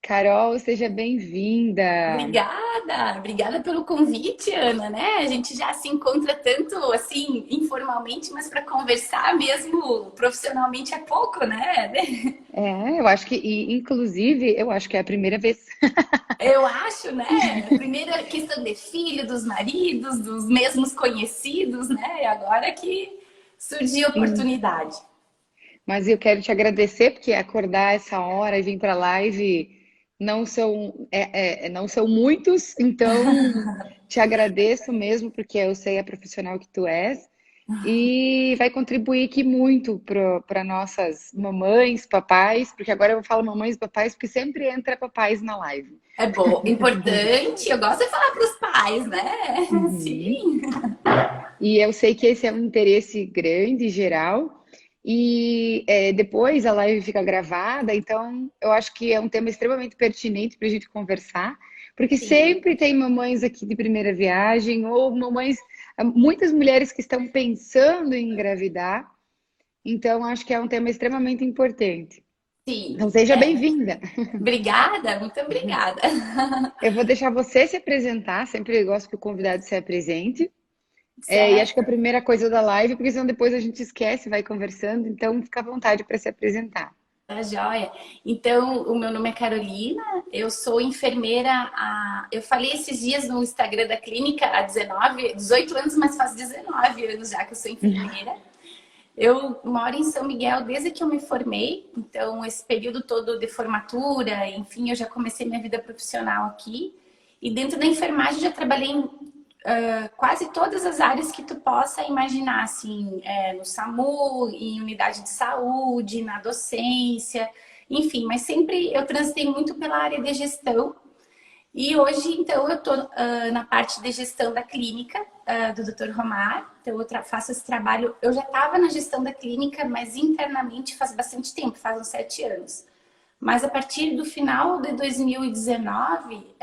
Carol, seja bem-vinda. Obrigada pelo convite, Ana, né? A gente já se encontra tanto assim, informalmente, mas para conversar mesmo profissionalmente é pouco, né? Eu acho que, inclusive, eu acho que é a primeira vez. Eu acho, né? Primeira questão de filho, dos maridos, dos mesmos conhecidos, né? E agora que surgiu a oportunidade. Mas eu quero te agradecer, porque acordar essa hora e vir para a live não são muitos, então te agradeço mesmo, porque eu sei a profissional que tu és. E vai contribuir aqui muito para nossas mamães, papais, porque agora eu falo mamães e papais, porque sempre entra papais na live. É bom, importante. Eu gosto de falar para os pais, né? Uhum. Sim. E eu sei que esse é um interesse grande, geral. E depois a live fica gravada, então eu acho que é um tema extremamente pertinente para a gente conversar, porque Sim. sempre tem mamães aqui de primeira viagem, ou mamães, muitas mulheres que estão pensando em engravidar, então acho que é um tema extremamente importante. Então Sim, seja bem-vinda. obrigada, muito obrigada. Eu vou deixar você se apresentar, sempre gosto que o convidado se apresente. E acho que a Certo, primeira coisa da live, porque senão depois a gente esquece, vai conversando, então fica à vontade para se apresentar. tá joia. Então, o meu nome é Carolina, eu sou enfermeira eu falei esses dias no Instagram da clínica há 18 anos, mas faz 19 anos já que eu sou enfermeira. Eu moro em São Miguel desde que eu me formei, então esse período todo de formatura, enfim, eu já comecei minha vida profissional aqui. E dentro da enfermagem já trabalhei em quase todas as áreas que tu possa imaginar, assim, no SAMU, em unidade de saúde, na docência, enfim, mas sempre eu transitei muito pela área de gestão. E hoje, então, eu estou na parte de gestão da clínica do Dr. Romar. Então, eu faço esse trabalho. Eu já estava na gestão da clínica, mas internamente faz bastante tempo, faz uns 7 anos. Mas a partir do final de 2019,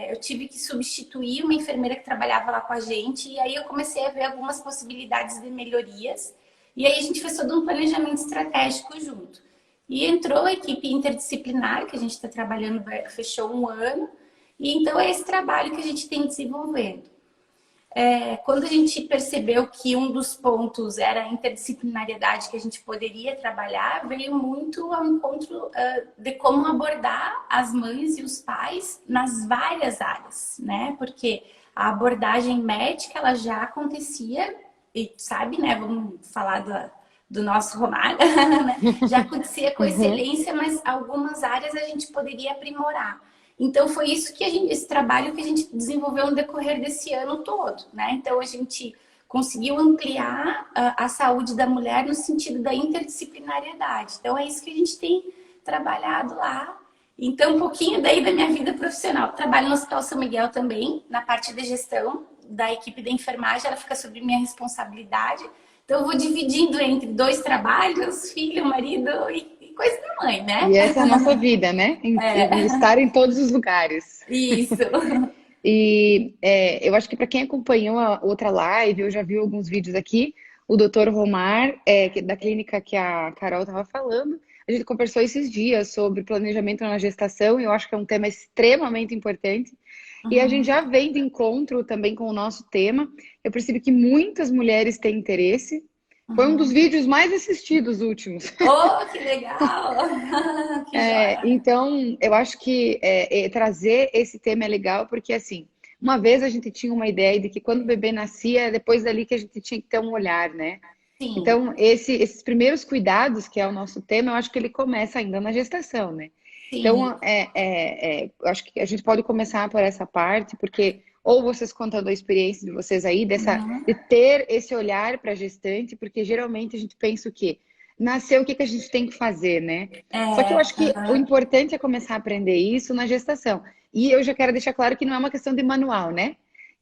eu tive que substituir uma enfermeira que trabalhava lá com a gente, e aí eu comecei a ver algumas possibilidades de melhorias. E aí a gente fez todo um planejamento estratégico junto. E entrou a equipe interdisciplinar, que a gente está trabalhando, fechou um ano, e então é esse trabalho que a gente tem desenvolvendo. Quando a gente percebeu que um dos pontos era a interdisciplinariedade que a gente poderia trabalhar, veio muito ao encontro de como abordar as mães e os pais nas várias áreas, né? Porque a abordagem médica ela já acontecia, e sabe, né? Vamos falar do nosso Romário, né? Já acontecia com Uhum. excelência, mas algumas áreas a gente poderia aprimorar. Então foi isso que esse trabalho que a gente desenvolveu no decorrer desse ano todo, né? Então a gente conseguiu ampliar a saúde da mulher no sentido da interdisciplinariedade. Então é isso que a gente tem trabalhado lá. Então um pouquinho daí da minha vida profissional. Trabalho no Hospital São Miguel também, na parte de gestão da equipe da enfermagem, ela fica sob minha responsabilidade. Então eu vou dividindo entre dois trabalhos, filho, marido e coisa da mãe, né? E essa é a nossa vida, né? Em estar em todos os lugares. Isso. Eu acho que para quem acompanhou a outra live, eu já vi alguns vídeos aqui, o Dr. Romar, da clínica que a Carol estava falando, a gente conversou esses dias sobre planejamento na gestação, e eu acho que é um tema extremamente importante. E a gente já Uhum. vem de encontro também com o nosso tema. Eu percebi que muitas mulheres têm interesse. Foi um dos Uhum. vídeos mais assistidos últimos. Oh, que legal! Que joia! Então, eu acho que trazer esse tema é legal, porque assim, uma vez a gente tinha uma ideia de que quando o bebê nascia, depois dali que a gente tinha que ter um olhar, né? Sim, Então, esses primeiros cuidados, que é o nosso tema, eu acho que ele começa ainda na gestação, né? sim. Então, eu acho que a gente pode começar por essa parte, porque ou vocês contando a experiência de vocês aí, Uhum. de ter esse olhar para a gestante, porque geralmente a gente pensa o quê? Nasceu, o que que a gente tem que fazer, né? Só que eu acho que o Uhum. importante é começar a aprender isso na gestação. E eu já quero deixar claro que não é uma questão de manual, né?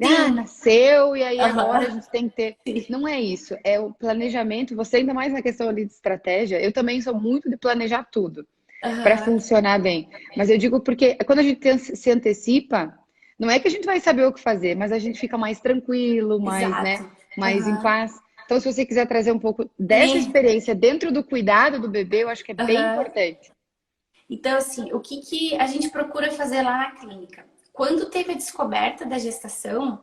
Ah, Sim. nasceu e aí agora a Uhum. gente tem que ter. Sim. Não é isso, é o planejamento. Você ainda mais na questão ali de estratégia. Eu também sou muito de planejar tudo para Uhum. funcionar bem. Mas eu digo porque quando a gente se antecipa, não é que a gente vai saber o que fazer, mas a gente fica mais tranquilo, mais, né, Exato. mais em Uhum. paz. Então, se você quiser trazer um pouco dessa Sim. experiência dentro do cuidado do bebê, eu acho que é bem Uhum. importante. Então, assim, o que, que a gente procura fazer lá na clínica? Quando teve a descoberta da gestação,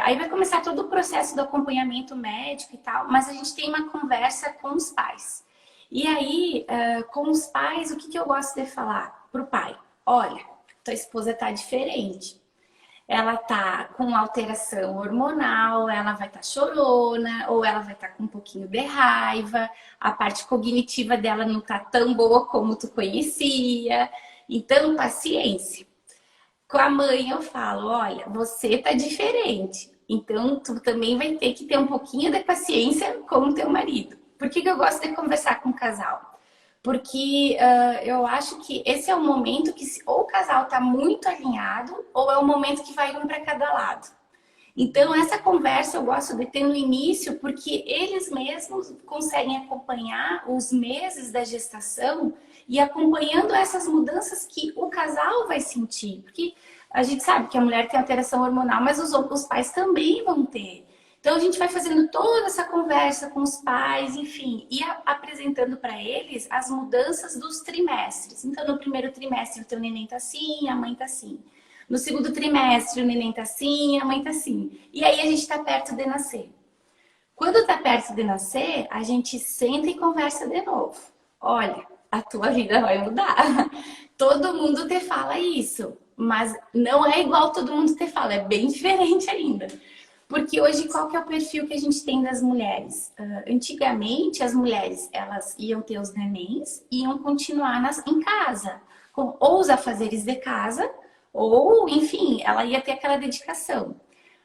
aí vai começar todo o processo do acompanhamento médico e tal, mas a gente tem uma conversa com os pais. E aí, com os pais, o que, que eu gosto de falar para o pai? Olha, tua esposa tá diferente. Ela tá com alteração hormonal, ela vai estar chorona, ou ela vai estar com um pouquinho de raiva, a parte cognitiva dela não tá tão boa como tu conhecia. Então, paciência. Com a mãe eu falo, olha, você tá diferente. Então, tu também vai ter que ter um pouquinho de paciência com o teu marido. Por que que eu gosto de conversar com o casal? Porque eu acho que esse é o momento que ou o casal está muito alinhado ou é o momento que vai um para cada lado. Então, essa conversa eu gosto de ter no início porque eles mesmos conseguem acompanhar os meses da gestação e acompanhando essas mudanças que o casal vai sentir. Porque a gente sabe que a mulher tem alteração hormonal, mas os pais também vão ter. Então, a gente vai fazendo toda essa conversa com os pais, enfim, e apresentando para eles as mudanças dos trimestres. Então, no primeiro trimestre, o teu neném tá assim, a mãe tá assim. No segundo trimestre, o neném tá assim, a mãe tá assim. E aí, a gente tá perto de nascer. Quando tá perto de nascer, a gente senta e conversa de novo. Olha, a tua vida vai mudar. Todo mundo te fala isso, mas não é igual todo mundo te fala, é bem diferente ainda. Porque hoje, qual que é o perfil que a gente tem das mulheres? Antigamente, as mulheres, elas iam ter os nenéns e iam continuar em casa, com ou os afazeres de casa, ou, enfim, ela ia ter aquela dedicação.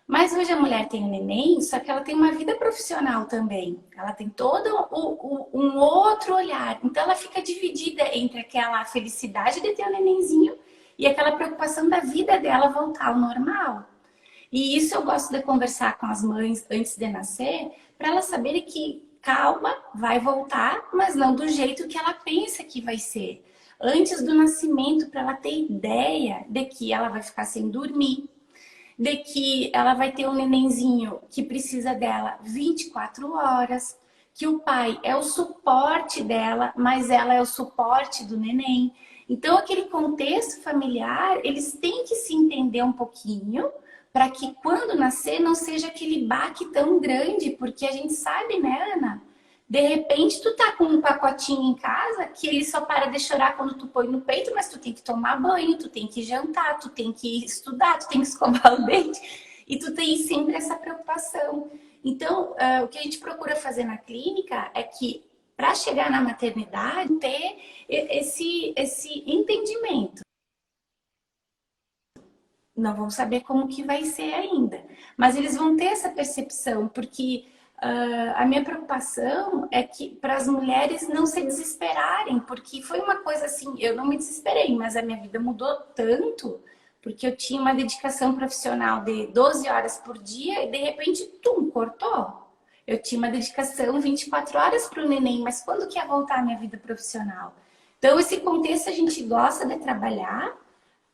Mas hoje a mulher tem um neném, só que ela tem uma vida profissional também. Ela tem todo um outro olhar. Então, ela fica dividida entre aquela felicidade de ter um nenenzinho e aquela preocupação da vida dela voltar ao normal. E isso eu gosto de conversar com as mães antes de nascer, para elas saberem que calma, vai voltar, mas não do jeito que ela pensa que vai ser. Antes do nascimento, para ela ter ideia de que ela vai ficar sem dormir, de que ela vai ter um nenenzinho que precisa dela 24 horas, que o pai é o suporte dela, mas ela é o suporte do neném. Então, aquele contexto familiar, eles têm que se entender um pouquinho, para que quando nascer não seja aquele baque tão grande, porque a gente sabe, né, Ana? De repente tu tá com um pacotinho em casa que ele só para de chorar quando tu põe no peito, mas tu tem que tomar banho, tu tem que jantar, tu tem que estudar, tu tem que escovar o dente e tu tem sempre essa preocupação. Então, o que a gente procura fazer na clínica é que para chegar na maternidade ter esse entendimento. Não vão saber como que vai ser ainda, mas eles vão ter essa percepção, porque a minha preocupação é que para as mulheres não se desesperarem, porque foi uma coisa assim, eu não me desesperei, mas a minha vida mudou tanto, porque eu tinha uma dedicação profissional de 12 horas por dia e de repente, cortou. Eu tinha uma dedicação 24 horas para o neném, mas quando que ia voltar a minha vida profissional? Então, esse contexto a gente gosta de trabalhar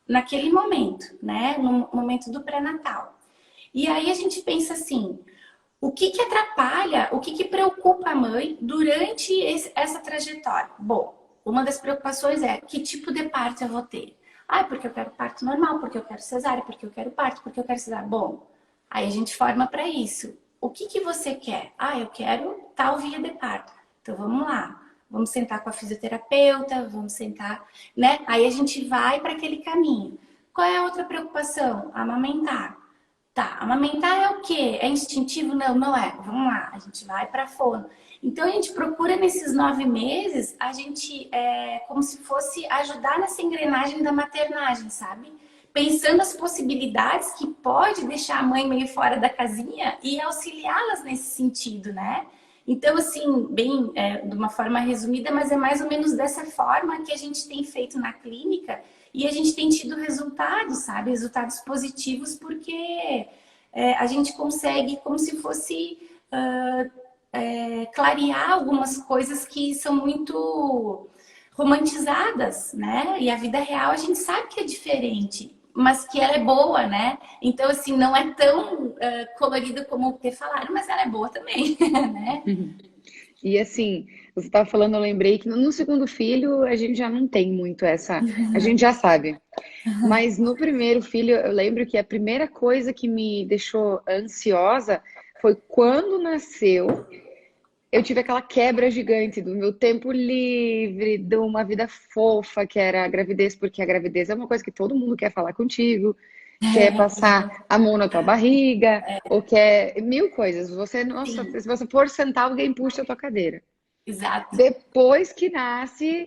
naquele momento, né? No momento do pré-natal. E aí a gente pensa assim, o que que atrapalha, o que que preocupa a mãe durante essa trajetória? Bom, uma das preocupações é que tipo de parto eu vou ter? Ah, porque eu quero parto normal, porque eu quero cesárea, porque eu quero parto, porque eu quero cesárea. Bom, aí a gente forma para isso. O que que você quer? Ah, eu quero tal via de parto. Então vamos lá. Vamos sentar com a fisioterapeuta, vamos sentar, né? Aí a gente vai para aquele caminho. Qual é a outra preocupação? Amamentar. Tá, amamentar é o quê? É instintivo? Não, não é. Vamos lá, a gente vai para fono. Então a gente procura nesses 9 meses, a gente como se fosse ajudar nessa engrenagem da maternagem, sabe? Pensando as possibilidades que pode deixar a mãe meio fora da casinha e auxiliá-las nesse sentido, né? Então, assim, bem, de uma forma resumida, mas é mais ou menos dessa forma que a gente tem feito na clínica e a gente tem tido resultados, sabe? Resultados positivos, porque a gente consegue, como se fosse clarear algumas coisas que são muito romantizadas, né? E a vida real a gente sabe que é diferente, mas que ela é boa, né? Então, assim, não é tão colorida como o que falaram, mas ela é boa também, né? E assim, Você estava falando, eu lembrei que no segundo filho a gente já não tem muito essa, a gente já sabe. Mas no primeiro filho, eu lembro que a primeira coisa que me deixou ansiosa foi quando nasceu. Eu tive aquela quebra gigante do meu tempo livre, de uma vida fofa que era a gravidez, porque a gravidez é uma coisa que todo mundo quer falar contigo, quer passar a mão na tua barriga, ou quer mil coisas. Você, nossa, Sim, se você for sentar, alguém puxa a tua cadeira. exato. Depois que nasce,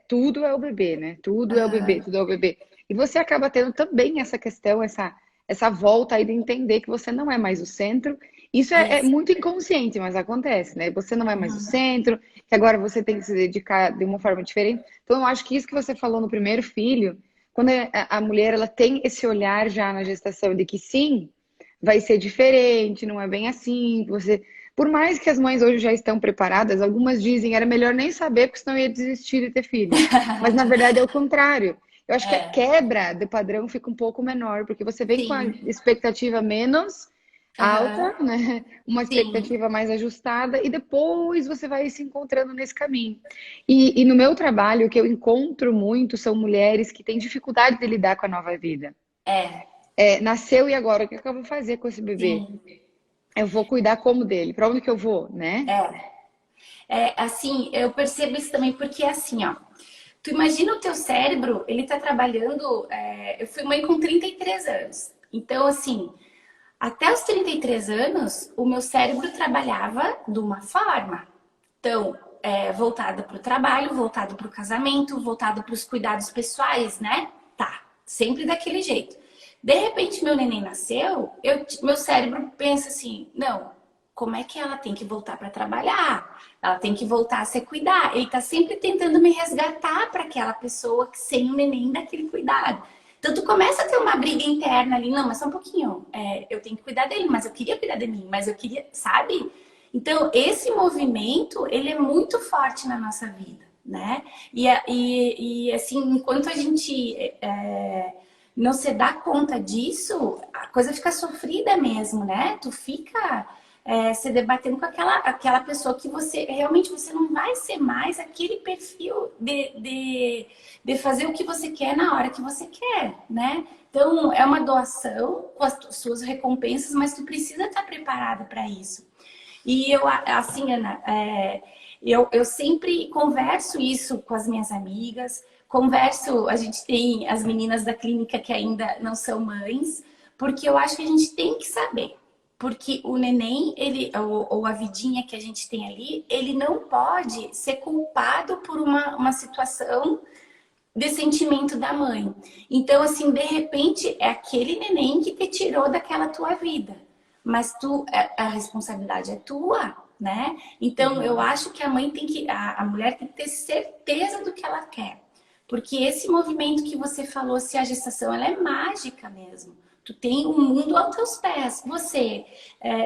tudo é o bebê, né? Tudo é o bebê, Aham, tudo é o bebê. E você acaba tendo também essa questão, essa volta aí de entender que você não é mais o centro. Isso é isso. muito inconsciente, mas acontece, né? Você não é mais o Uhum. centro, que agora você tem que se dedicar de uma forma diferente. Então, eu acho que isso que você falou no primeiro filho, quando a mulher ela tem esse olhar já na gestação de que sim, vai ser diferente, não é bem assim, você por mais que as mães hoje já estão preparadas, algumas dizem era melhor nem saber, porque senão ia desistir de ter filho. Mas na verdade é o contrário. Eu acho que a É, quebra de padrão fica um pouco menor, porque você vem com a sim. expectativa menos alta, Aham, né? Uma sim. expectativa mais ajustada, e depois você vai se encontrando nesse caminho. E no meu trabalho, o que eu encontro muito são mulheres que têm dificuldade de lidar com a nova vida. É, Nasceu e agora, o que eu vou fazer com esse bebê? sim. Eu vou cuidar como dele? Para onde que eu vou, né? É. Assim, eu percebo isso também porque assim, ó. Tu imagina o teu cérebro, ele tá trabalhando. Eu fui mãe com 33 anos. Então, assim, até os 33 anos, o meu cérebro trabalhava de uma forma. Então, voltado para o trabalho, voltado para o casamento, voltado para os cuidados pessoais, né? Tá, sempre daquele jeito. De repente, meu neném nasceu, meu cérebro pensa assim: não, como é que ela tem que voltar para trabalhar? Ela tem que voltar a se cuidar. Ele tá sempre tentando me resgatar para aquela pessoa que sem o neném daquele cuidado. Então, tu começa a ter uma briga interna ali, não, mas só um pouquinho. Eu tenho que cuidar dele, mas eu queria cuidar de mim, mas eu queria, sabe? Então, esse movimento, ele é muito forte na nossa vida, né? Assim, enquanto a gente não se dá conta disso, a coisa fica sofrida mesmo, né? Tu fica se debatendo com aquela pessoa que você realmente você não vai ser mais aquele perfil de fazer o que você quer na hora que você quer, né? Então, é uma doação com as suas recompensas, mas tu precisa estar preparada para isso. E eu, assim, Ana, eu sempre converso isso com as minhas amigas, converso, a gente tem as meninas da clínica que ainda não são mães, porque eu acho que a gente tem que saber. Porque o neném, ou a vidinha que a gente tem ali, ele não pode ser culpado por uma situação de sentimento da mãe. Então, assim, de repente, é aquele neném que te tirou daquela tua vida. Mas a responsabilidade é tua, né? Então, eu Uhum. acho que a mãe tem que, a mulher tem que ter certeza do que ela quer. Porque esse movimento que você falou, se a gestação, ela é mágica mesmo. Tu tem um mundo aos teus pés.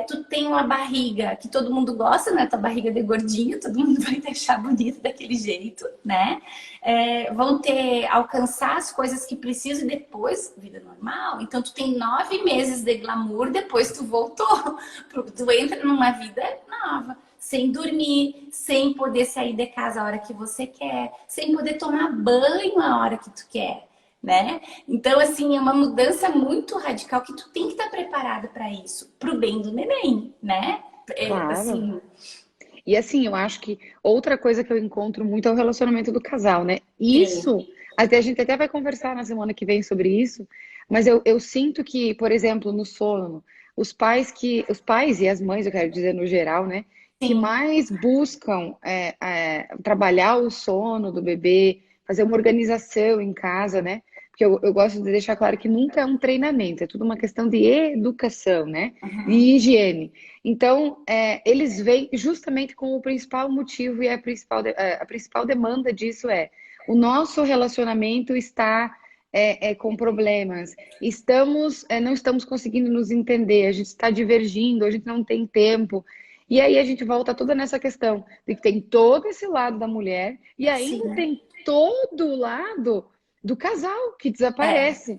Tu tem uma barriga que todo mundo gosta, né? Tua barriga de gordinho, todo mundo vai te achar bonito daquele jeito, né? Vão alcançar as coisas que precisam e depois, vida normal. Então, tu tem 9 meses de glamour, depois tu voltou. Tu entra numa vida nova. Sem dormir, sem poder sair de casa a hora que você quer, sem poder tomar banho a hora que tu quer, né? Então, assim, é uma mudança muito radical que tu tem que estar preparado para isso, pro bem do neném, né? Claro. Assim, E assim, eu acho que outra coisa que eu encontro muito é o relacionamento do casal, né? sim, Isso, até a gente até vai conversar na semana que vem sobre isso, mas eu sinto que, por exemplo, no sono, os pais e as mães, eu quero dizer no geral, né, que sim, mais buscam trabalhar o sono do bebê, fazer uma organização em casa, né? Porque eu gosto de deixar claro que nunca é um treinamento, é tudo uma questão de educação, né? De uhum, higiene. Então, eles vêm justamente com o principal motivo e a principal demanda disso é o nosso relacionamento está com problemas, não estamos conseguindo nos entender, a gente está divergindo, a gente não tem tempo. E aí a gente volta toda nessa questão de que tem todo esse lado da mulher e ainda sim, tem todo o lado do casal que é, desaparece.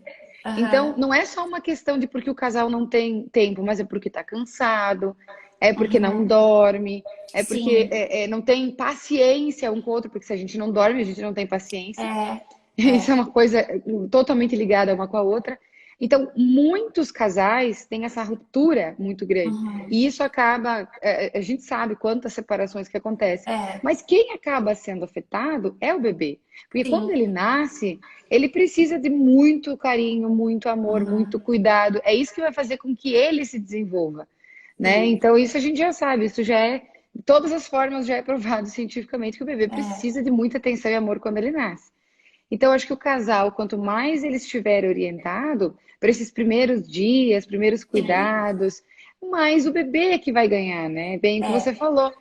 Então, uhum, não é só uma questão de porque o casal não tem tempo, mas é porque está cansado. é porque não dorme, é porque Sim, não tem paciência um com o outro, porque se a gente não dorme, a gente não tem paciência. é, Isso é é. uma coisa totalmente ligada uma com a outra. Então, muitos casais têm essa ruptura muito grande. Uhum, E isso acaba, a gente sabe quantas separações que acontecem. é, Mas quem acaba sendo afetado é o bebê. Porque quando sim. ele nasce, ele precisa de muito carinho, muito amor, muito Uhum, cuidado. É isso que vai fazer com que ele se desenvolva, né? sim, Então, isso a gente já sabe, isso já é, de todas as formas já é provado cientificamente que o bebê é, precisa de muita atenção e amor quando ele nasce. Então, acho que o casal, quanto mais ele estiver orientado para esses primeiros dias, primeiros sim, cuidados, mais o bebê é que vai ganhar, né? Bem, o que você é, falou.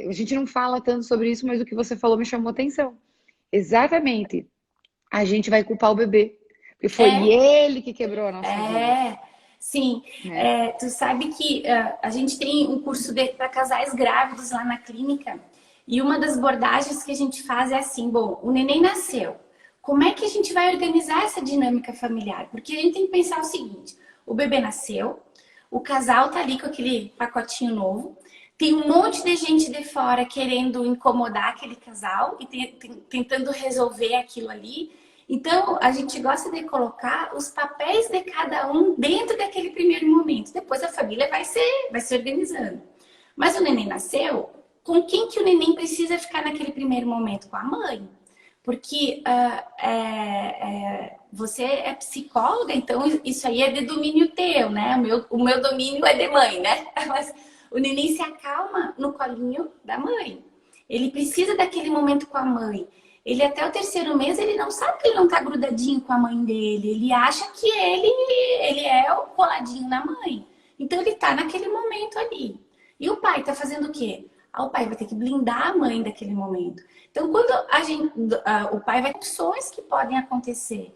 A gente não fala tanto sobre isso, mas o que você falou me chamou atenção. Exatamente. A gente vai culpar o bebê, porque foi é, ele que quebrou a nossa vida, é, sim. né? É, tu sabe que a gente tem um curso para casais grávidos lá na clínica e uma das abordagens que a gente faz é assim, bom, o neném nasceu. Como é que a gente vai organizar essa dinâmica familiar? Porque a gente tem que pensar o seguinte, o bebê nasceu, o casal tá ali com aquele pacotinho novo, tem um monte de gente de fora querendo incomodar aquele casal e tentando resolver aquilo ali. Então, a gente gosta de colocar os papéis de cada um dentro daquele primeiro momento. Depois a família vai se organizando. Mas o neném nasceu, com quem que o neném precisa ficar naquele primeiro momento? Com a mãe. Porque você é psicóloga, então isso aí é de domínio teu, né? O meu domínio é de mãe, né? Mas o neném se acalma no colinho da mãe. Ele precisa daquele momento com a mãe. Ele até o terceiro mês, ele não sabe que ele não tá grudadinho com a mãe dele. Ele acha que ele é o coladinho na mãe. Então ele tá naquele momento ali. E o pai tá fazendo o quê? O pai vai ter que blindar a mãe daquele momento. Então, quando o pai vai ter opções que podem acontecer.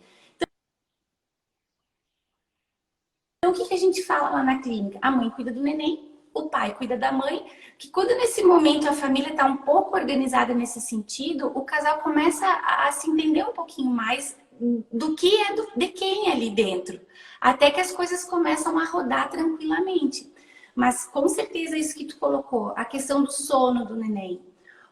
Então, o que que a gente fala lá na clínica? A mãe cuida do neném, o pai cuida da mãe, que quando nesse momento a família está um pouco organizada nesse sentido, o casal começa a se entender um pouquinho mais do que é de quem é ali dentro, até que as coisas começam a rodar tranquilamente. Mas com certeza isso que tu colocou, a questão do sono do neném.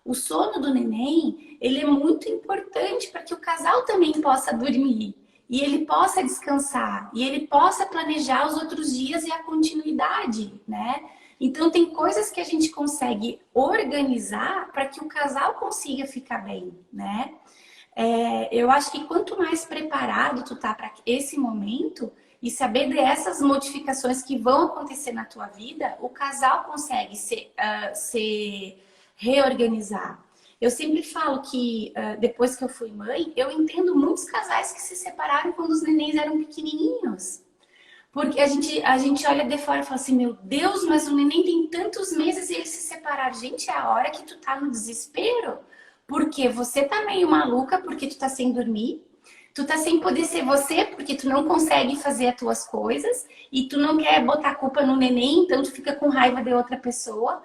O sono do neném, ele é muito importante para que o casal também possa dormir e ele possa descansar e ele possa planejar os outros dias e a continuidade, né? Então tem coisas que a gente consegue organizar para que o casal consiga ficar bem, né? Eu acho que quanto mais preparado tu tá para esse momento e saber dessas modificações que vão acontecer na tua vida, o casal consegue se reorganizar. Eu sempre falo que depois que eu fui mãe, eu entendo muitos casais que se separaram quando os nenéns eram pequenininhos. Porque a gente olha de fora e fala assim, meu Deus, mas o neném tem tantos meses e eles se separaram. Gente, é a hora que tu tá no desespero. Porque você tá meio maluca porque tu tá sem dormir. Tu tá sem poder ser você porque tu não consegue fazer as tuas coisas. E tu não quer botar a culpa no neném, então tu fica com raiva de outra pessoa.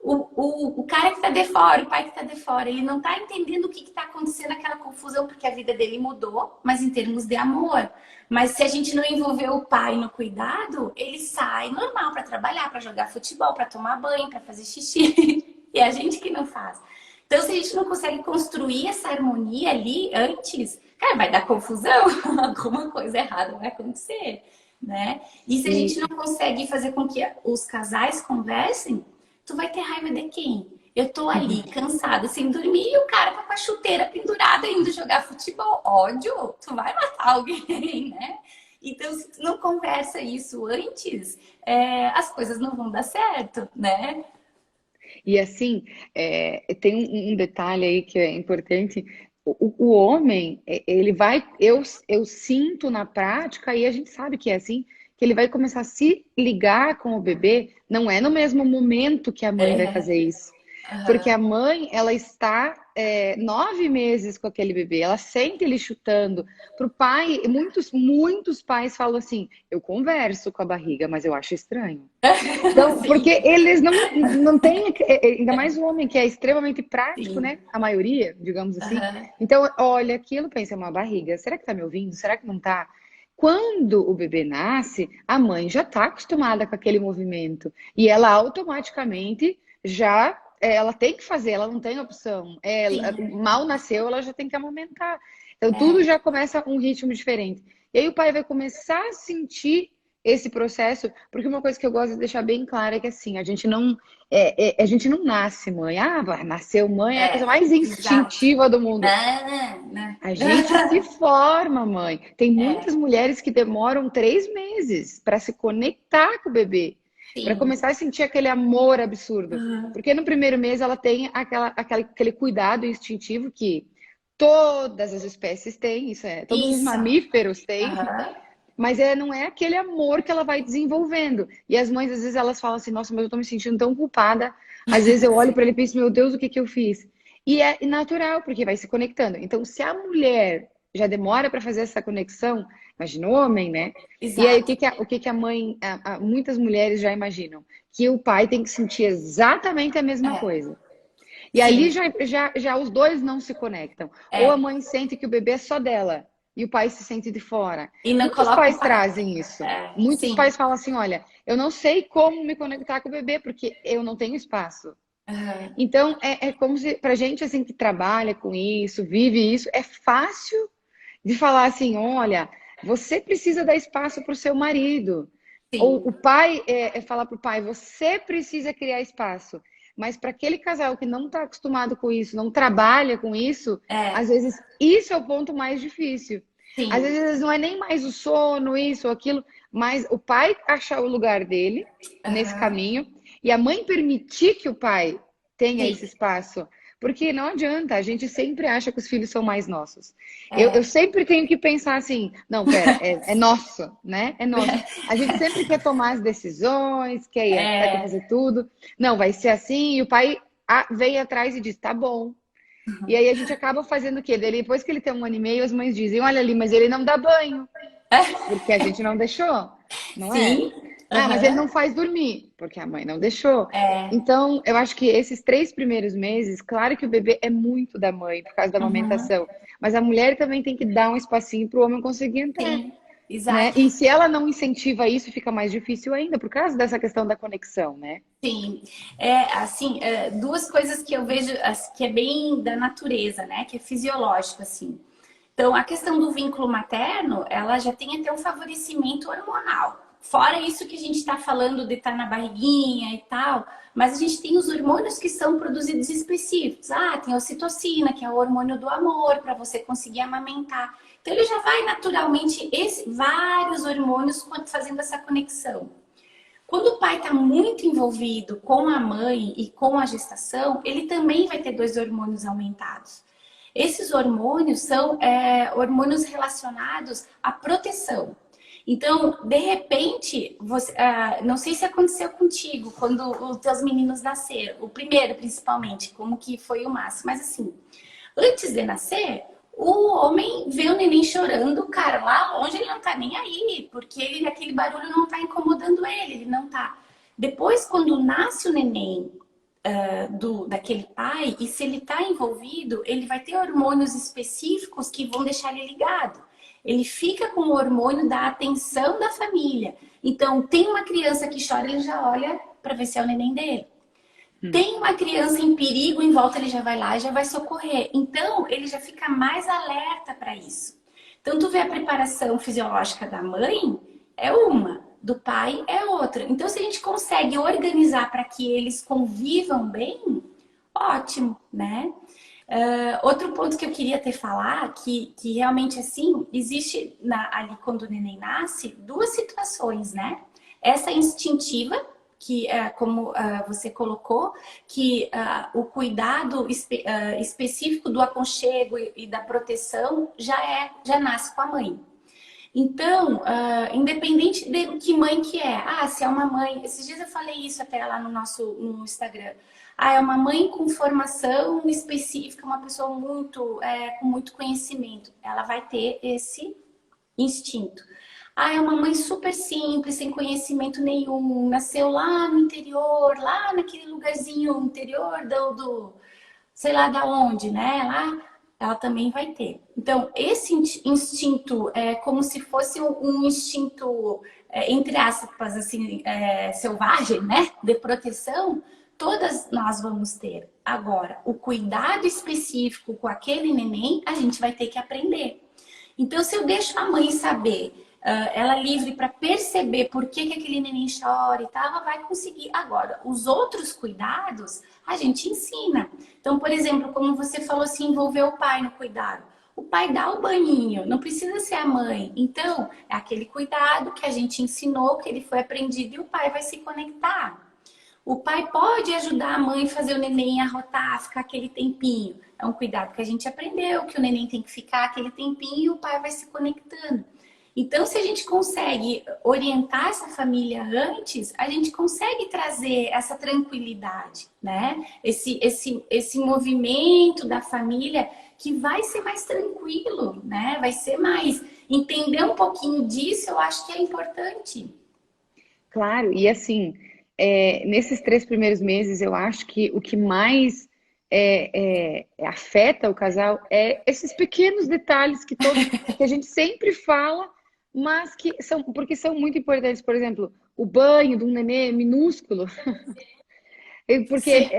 O cara que tá de fora, o pai que tá de fora, ele não tá entendendo o que tá acontecendo, aquela confusão, porque a vida dele mudou, mas em termos de amor. Mas se a gente não envolver o pai no cuidado, ele sai normal para trabalhar, para jogar futebol, para tomar banho, para fazer xixi. E é a gente que não faz. Então, se a gente não consegue construir essa harmonia ali antes, cara, vai dar confusão, alguma coisa errada vai acontecer, né? E se a gente não E, consegue fazer com que os casais conversem, tu vai ter raiva de quem? Eu tô ali, cansada, sem dormir, e o cara tá com a chuteira pendurada indo jogar futebol. Ódio, tu vai matar alguém, né? Então, se tu não conversa isso antes, as coisas não vão dar certo, né? e assim, tem um detalhe aí que é importante. O homem, ele vai, eu sinto na prática, e a gente sabe que é assim, que ele vai começar a se ligar com o bebê, não é no mesmo momento que a mãe vai É, fazer isso. Porque a aham, mãe, ela está 9 meses com aquele bebê, ela sente ele chutando. Para o pai, muitos pais falam assim: eu converso com a barriga, mas eu acho estranho. Então, sim, porque eles não têm, ainda mais o homem que é extremamente prático, sim, né? A maioria, digamos assim. aham, Então, olha aquilo, pensa, é uma barriga. Será que tá me ouvindo? Será que não tá? Quando o bebê nasce, a mãe já está acostumada com aquele movimento e ela automaticamente já ela tem que fazer, ela não tem opção. Sim. Mal nasceu, ela já tem que amamentar. Então tudo É, já começa um ritmo diferente. E aí o pai vai começar a sentir esse processo, porque uma coisa que eu gosto de deixar bem clara é que assim, a gente não nasce mãe. Ah, nasceu mãe é a coisa mais exato. instintiva do mundo. Não, não. A gente se forma, mãe. Tem muitas É, mulheres que demoram 3 meses para se conectar com o bebê, para sim. começar a sentir aquele amor absurdo. Uhum. Porque no primeiro mês ela tem aquele cuidado instintivo que todas as espécies têm, isso é, todos os Isso. mamíferos têm, Aham. mas não é aquele amor que ela vai desenvolvendo. E as mães, às vezes, elas falam assim: nossa, mas eu tô me sentindo tão culpada. Às vezes eu olho para ele e penso: meu Deus, o que que eu fiz? E é natural, porque vai se conectando. Então, se a mulher já demora para fazer essa conexão, imagina o homem, né? E aí, Exato. o que que a mãe, muitas mulheres já imaginam? Que o pai tem que sentir exatamente a mesma É, coisa. E ali sim. já os dois não se conectam. Ou a É. mãe sente que o bebê é só dela e o pai se sente de fora. E não Muitos coloca o pais pai. trazem isso. É, Muitos sim. pais falam assim: olha, eu não sei como me conectar com o bebê porque eu não tenho espaço. Aham. Então, é como se, pra gente assim que trabalha com isso, vive isso, é fácil de falar assim: olha, você precisa dar espaço para o seu marido. Ou Sim. o pai falar para o pai: você precisa criar espaço. Mas para aquele casal que não está acostumado com isso, não trabalha com isso, às É, vezes isso é o ponto mais difícil. Às sim. vezes não é nem mais o sono, isso ou aquilo, mas o pai achar o lugar dele nesse Aham. caminho e a mãe permitir que o pai tenha Sim. esse espaço. Porque não adianta, a gente sempre acha que os filhos são mais nossos. Eu É. sempre tenho que pensar assim, não, pera, é nosso, né? É nosso. A gente sempre quer tomar as decisões, quer ir atrás, quer É. fazer tudo. Não, vai ser assim, e o pai veio atrás e disse, tá bom. E aí a gente acaba fazendo o quê? Depois que ele tem 1 ano e meio, as mães dizem, olha ali, mas ele não dá banho, porque a gente não deixou, não é? Sim. Ah, mas ele Aham. não faz dormir, porque a mãe não deixou. É. Então, eu acho que esses 3 primeiros meses, claro que o bebê é muito da mãe, por causa da Uhum. amamentação, mas a mulher também tem que dar um espacinho para o homem conseguir entrar, Sim. né? Exato. E se ela não incentiva isso, fica mais difícil ainda, por causa dessa questão da conexão, né? Sim, assim, duas coisas que eu vejo que é bem da natureza, né? Que é fisiológico, assim. Então, a questão do vínculo materno, ela já tem até um favorecimento hormonal. Fora isso que a gente está falando de estar na barriguinha e tal, mas a gente tem os hormônios que são produzidos específicos. Ah, tem a ocitocina, que é o hormônio do amor, para você conseguir amamentar. Então, ele já vai naturalmente, vários hormônios fazendo essa conexão. Quando o pai está muito envolvido com a mãe e com a gestação, ele também vai ter dois hormônios aumentados. Esses hormônios são hormônios relacionados à proteção. Então, de repente, não sei se aconteceu contigo quando os teus meninos nasceram, o primeiro principalmente, como que foi o máximo, mas assim, antes de nascer, o homem vê o neném chorando, cara, lá longe ele não tá nem aí, porque aquele barulho não tá incomodando ele não tá. Depois, quando nasce o neném daquele pai, e se ele tá envolvido, ele vai ter hormônios específicos que vão deixar ele ligado. Ele fica com o hormônio da atenção da família. Então, tem uma criança que chora, ele já olha para ver se é o neném dele. Tem uma criança em perigo em volta, ele já vai lá e já vai socorrer. Então, ele já fica mais alerta para isso. Então, tu vê a preparação fisiológica da mãe é uma, do pai é outra. Então, se a gente consegue organizar para que eles convivam bem, ótimo, né? Outro ponto que eu queria te falar, que realmente assim, existe ali quando o neném nasce, duas situações, né? Essa instintiva, que como você colocou, que o cuidado específico do aconchego e da proteção já nasce com a mãe. Então, independente de que mãe que é, se é uma mãe, esses dias eu falei isso até lá no Instagram. É uma mãe com formação específica, uma pessoa com muito conhecimento, ela vai ter esse instinto. É uma mãe super simples, sem conhecimento nenhum, nasceu lá no interior, lá naquele lugarzinho interior sei lá da onde, né? Lá ela também vai ter. Então, esse instinto é como se fosse um instinto, entre aspas, assim, selvagem, né? De proteção, todas nós vamos ter. Agora, o cuidado específico com aquele neném, a gente vai ter que aprender. Então, se eu deixo a mãe saber, ela livre para perceber por que aquele neném chora e tal, ela vai conseguir. Agora, os outros cuidados, a gente ensina. Então, por exemplo, como você falou assim, envolver o pai no cuidado. O pai dá o banhinho, não precisa ser a mãe. Então, é aquele cuidado que a gente ensinou, que ele foi aprendido e o pai vai se conectar. O pai pode ajudar a mãe a fazer o neném arrotar, ficar aquele tempinho. É um cuidado que a gente aprendeu, que o neném tem que ficar aquele tempinho e o pai vai se conectando. Então, se a gente consegue orientar essa família antes, a gente consegue trazer essa tranquilidade, né? Esse movimento da família que vai ser mais tranquilo, né? Vai ser mais... Entender um pouquinho disso, eu acho que é importante. Claro, e assim, nesses 3 primeiros meses, eu acho que o que mais afeta o casal é esses pequenos detalhes que a gente sempre fala, mas que são, porque são muito importantes. Por exemplo, o banho de um nenê minúsculo, porque Sim.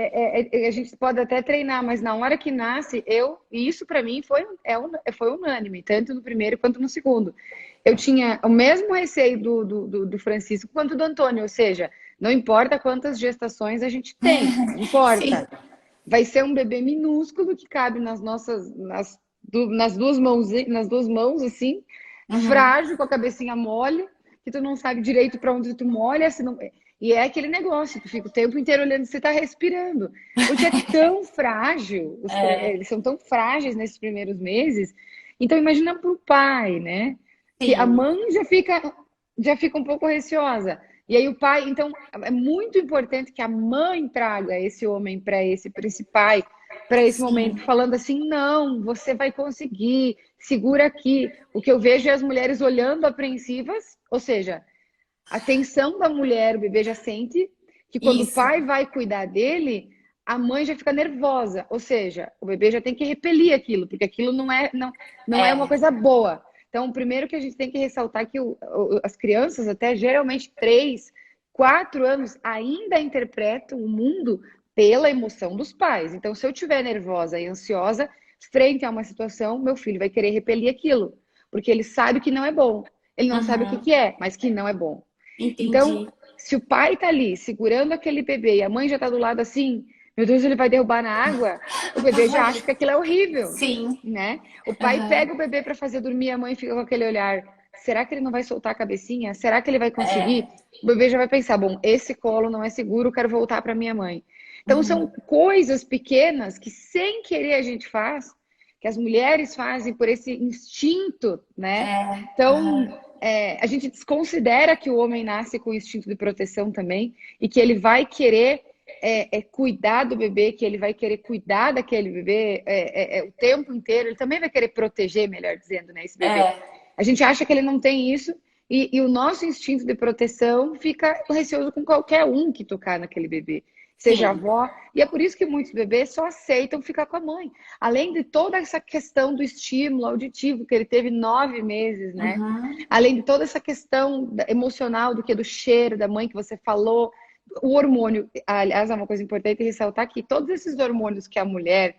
a gente pode até treinar, mas na hora que nasce, e isso para mim foi unânime, tanto no primeiro quanto no segundo. Eu tinha o mesmo receio do Francisco quanto do Antônio, ou seja, não importa quantas gestações a gente tem, não Sim. importa. Vai ser um bebê minúsculo que cabe nas duas mãos, assim, Uhum. frágil, com a cabecinha mole, que tu não sabe direito para onde tu molha, se não... E é aquele negócio, tu fica o tempo inteiro olhando se você tá respirando. Porque é tão frágil, eles são tão frágeis nesses primeiros meses. Então imagina pro pai, né? Que a Sim. mãe já fica um pouco receosa. E aí o pai, então, é muito importante que a mãe traga esse homem para esse pai, para esse momento, Sim. falando assim, não, você vai conseguir, segura aqui. O que eu vejo é as mulheres olhando apreensivas, ou seja, a tensão da mulher, o bebê já sente que quando o Isso. pai vai cuidar dele, a mãe já fica nervosa, ou seja, o bebê já tem que repelir aquilo, porque aquilo não é uma É. coisa boa. Então, o primeiro que a gente tem que ressaltar é que as crianças, até geralmente 3, 4 anos, ainda interpretam o mundo pela emoção dos pais. Então, se eu estiver nervosa e ansiosa, frente a uma situação, meu filho vai querer repelir aquilo, porque ele sabe que não é bom. Ele não sabe o que Uhum. que é, mas que não é bom. Então, Entendi. se o pai tá ali segurando aquele bebê e a mãe já tá do lado assim, meu Deus, ele vai derrubar na água, o bebê já acha que aquilo é horrível, Sim. né? O pai Uhum. pega o bebê para fazer dormir, a mãe fica com aquele olhar, será que ele não vai soltar a cabecinha? Será que ele vai conseguir? É. O bebê já vai pensar, bom, esse colo não é seguro, quero voltar para minha mãe. Então são Uhum. coisas pequenas que sem querer a gente faz, que as mulheres fazem por esse instinto, né? É. Então, Uhum. a gente desconsidera que o homem nasce com o instinto de proteção também e que ele vai querer cuidar do bebê, que ele vai querer cuidar daquele bebê o tempo inteiro. Ele também vai querer proteger, melhor dizendo, né, esse bebê. É. A gente acha que ele não tem isso e o nosso instinto de proteção fica receoso com qualquer um que tocar naquele bebê, seja a Sim. avó. E é por isso que muitos bebês só aceitam ficar com a mãe. Além de toda essa questão do estímulo auditivo, que ele teve 9 meses, né? Uhum. Além de toda essa questão emocional do que do cheiro da mãe que você falou, o hormônio, aliás, é uma coisa importante ressaltar que todos esses hormônios que a mulher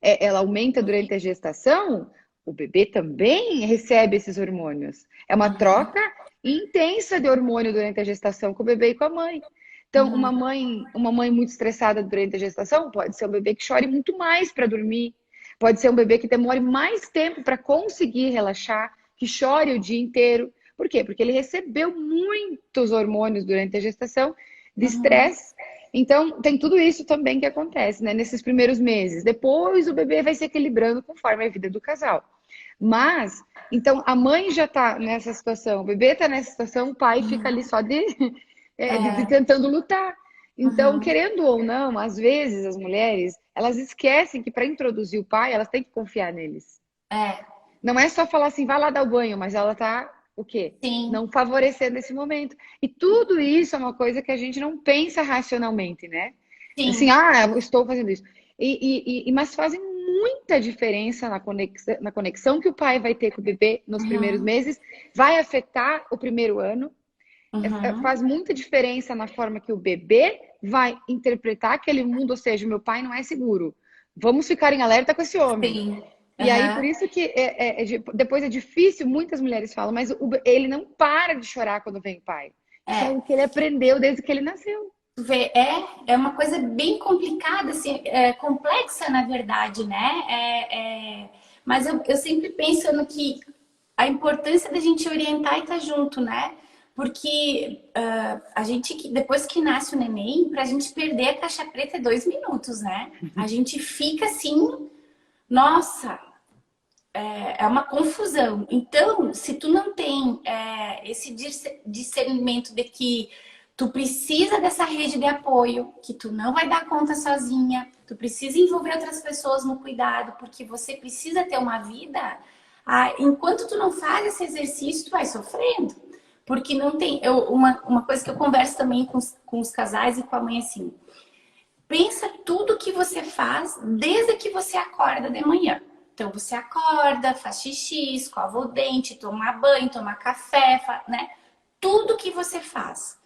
ela aumenta durante a gestação, o bebê também recebe esses hormônios. É uma Uhum. troca intensa de hormônio durante a gestação com o bebê e com a mãe. Então, Uhum. uma mãe muito estressada durante a gestação pode ser um bebê que chore muito mais para dormir, pode ser um bebê que demore mais tempo para conseguir relaxar, que chore o dia inteiro. Por quê? Porque ele recebeu muitos hormônios durante a gestação de Uhum. estresse. Então, tem tudo isso também que acontece, né, nesses primeiros meses. Depois, o bebê vai se equilibrando conforme a vida do casal. Mas, então, a mãe já está nessa situação, o bebê está nessa situação, o pai fica ali só de É. tentando lutar. Então, Uhum. querendo ou não, às vezes as mulheres, elas esquecem que para introduzir o pai, elas têm que confiar neles. É. Não é só falar assim, vai lá dar o banho, mas ela tá o quê? Sim. Não favorecendo esse momento. E tudo isso é uma coisa que a gente não pensa racionalmente, né? Assim, Sim. eu estou fazendo isso. Mas fazem muita diferença na conexão que o pai vai ter com o bebê nos primeiros meses, vai afetar o primeiro ano, faz muita diferença na forma que o bebê vai interpretar aquele mundo, ou seja, meu pai não é seguro. Vamos ficar em alerta com esse homem. Sim. E aí, por isso que depois é difícil, muitas mulheres falam, mas ele não para de chorar quando vem o pai. Isso é o que ele aprendeu desde que ele nasceu. É uma coisa bem complicada, assim, complexa, na verdade, né? Mas eu sempre penso no que a importância da gente orientar e estar junto, né? Porque a gente, depois que nasce o neném, pra gente perder a caixa preta é 2 minutos, né? A gente fica assim, nossa, é uma confusão. Então, se tu não tem esse discernimento de que tu precisa dessa rede de apoio, que tu não vai dar conta sozinha, tu precisa envolver outras pessoas no cuidado, porque você precisa ter uma vida. Enquanto tu não faz esse exercício, tu vai sofrendo. Porque não tem... uma coisa que eu converso também com os casais e com a mãe, assim, pensa tudo que você faz desde que você acorda de manhã. Então, você acorda, faz xixi, escova o dente, toma banho, toma café, né? Tudo que você faz.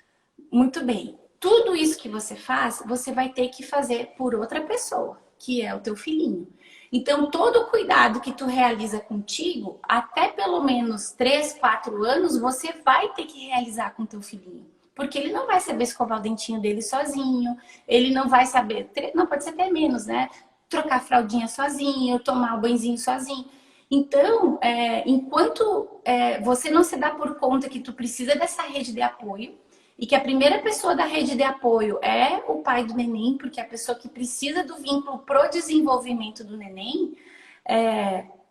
Muito bem. Tudo isso que você faz, você vai ter que fazer por outra pessoa, que é o teu filhinho. Então, todo o cuidado que tu realiza contigo, até pelo menos 3, 4 anos, você vai ter que realizar com teu filhinho. Porque ele não vai saber escovar o dentinho dele sozinho, ele não vai saber, não pode ser até menos, né? Trocar a fraldinha sozinho, tomar o banhozinho sozinho. Então, enquanto você não se dá por conta que tu precisa dessa rede de apoio, e que a primeira pessoa da rede de apoio é o pai do neném, porque é a pessoa que precisa do vínculo pro desenvolvimento do neném,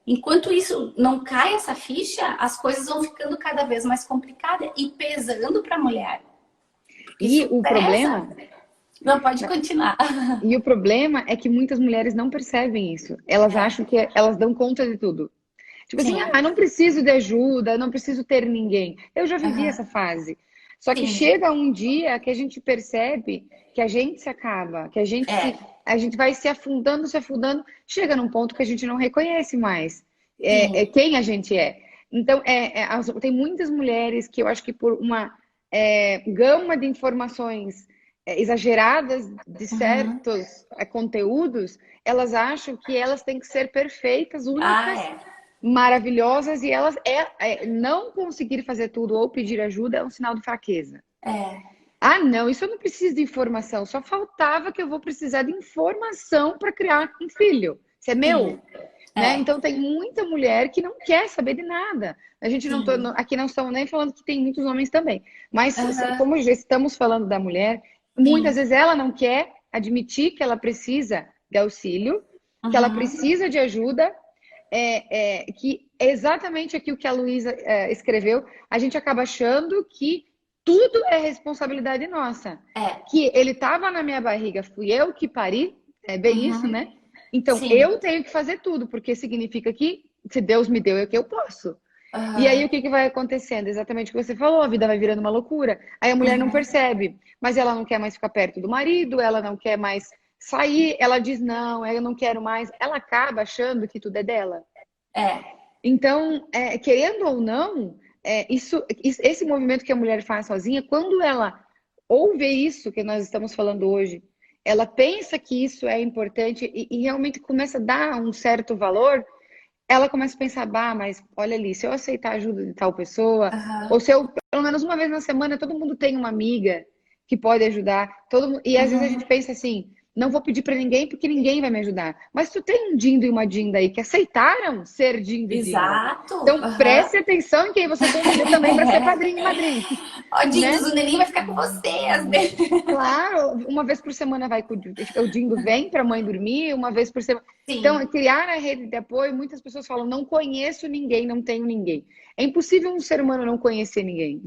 enquanto isso não cai essa ficha, as coisas vão ficando cada vez mais complicadas e pesando para a mulher. E o problema... Não, pode continuar. E o problema é que muitas mulheres não percebem isso. Elas acham que elas dão conta de tudo. Tipo assim, não preciso de ajuda, não preciso ter ninguém. Eu já vivi essa fase. Só que chega um dia que a gente percebe que a gente se acaba, que a gente vai se afundando, chega num ponto que a gente não reconhece mais quem a gente é. Então, tem muitas mulheres que eu acho que por uma gama de informações exageradas de certos conteúdos, elas acham que elas têm que ser perfeitas, únicas, maravilhosas, e elas não conseguir fazer tudo ou pedir ajuda é um sinal de fraqueza. Não, isso eu não preciso de informação, só faltava que eu vou precisar de informação para criar um filho. Isso é meu. Né? Então tem muita mulher que não quer saber de nada. A gente aqui não estamos nem falando que tem muitos homens também, mas como já estamos falando da mulher, muitas vezes ela não quer admitir que ela precisa de auxílio, que ela precisa de ajuda, que é exatamente aquilo que a Luísa escreveu, a gente acaba achando que tudo é responsabilidade nossa. Que ele estava na minha barriga, fui eu que pari, é bem isso, né? Então, eu tenho que fazer tudo, porque significa que se Deus me deu, é que eu posso. E aí, o que vai acontecendo? Exatamente o que você falou, a vida vai virando uma loucura. Aí a mulher não percebe, mas ela não quer mais ficar perto do marido, ela não quer mais sair, ela diz, não, eu não quero mais. Ela acaba achando que tudo é dela. Então, querendo ou não, esse movimento que a mulher faz sozinha, quando ela ouve isso que nós estamos falando hoje, ela pensa que isso é importante e realmente começa a dar um certo valor, ela começa a pensar, mas olha ali, se eu aceitar a ajuda de tal pessoa, ou se eu, pelo menos uma vez na semana, todo mundo tem uma amiga que pode ajudar, e às vezes a gente pensa assim, não vou pedir para ninguém porque ninguém vai me ajudar. Mas tu tem um Dindo e uma Dinda aí que aceitaram ser Dindo e Dinda. Exato. Então preste atenção em quem você convida também para ser padrinho e madrinha. Ó, Dindos, o neném vai ficar com vocês. Claro, uma vez por semana o Dindo vem para a mãe dormir, uma vez por semana. Sim. Então, criar a rede de apoio, muitas pessoas falam, não conheço ninguém, não tenho ninguém. É impossível um ser humano não conhecer ninguém.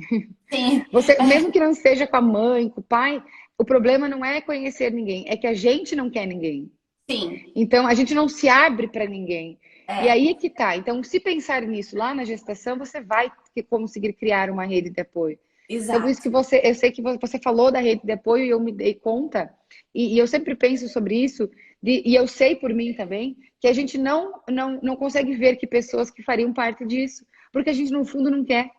Sim. Você, mesmo que não esteja com a mãe, com o pai, o problema não é conhecer ninguém, é que a gente não quer ninguém. Sim. Então, a gente não se abre para ninguém. E aí que tá. Então, se pensar nisso lá na gestação, você vai conseguir criar uma rede de apoio. Exato. Então, por isso que eu sei que você falou da rede de apoio e eu me dei conta, e eu sempre penso sobre isso, E eu sei por mim também que a gente não consegue ver que pessoas que fariam parte disso, porque a gente no fundo não quer,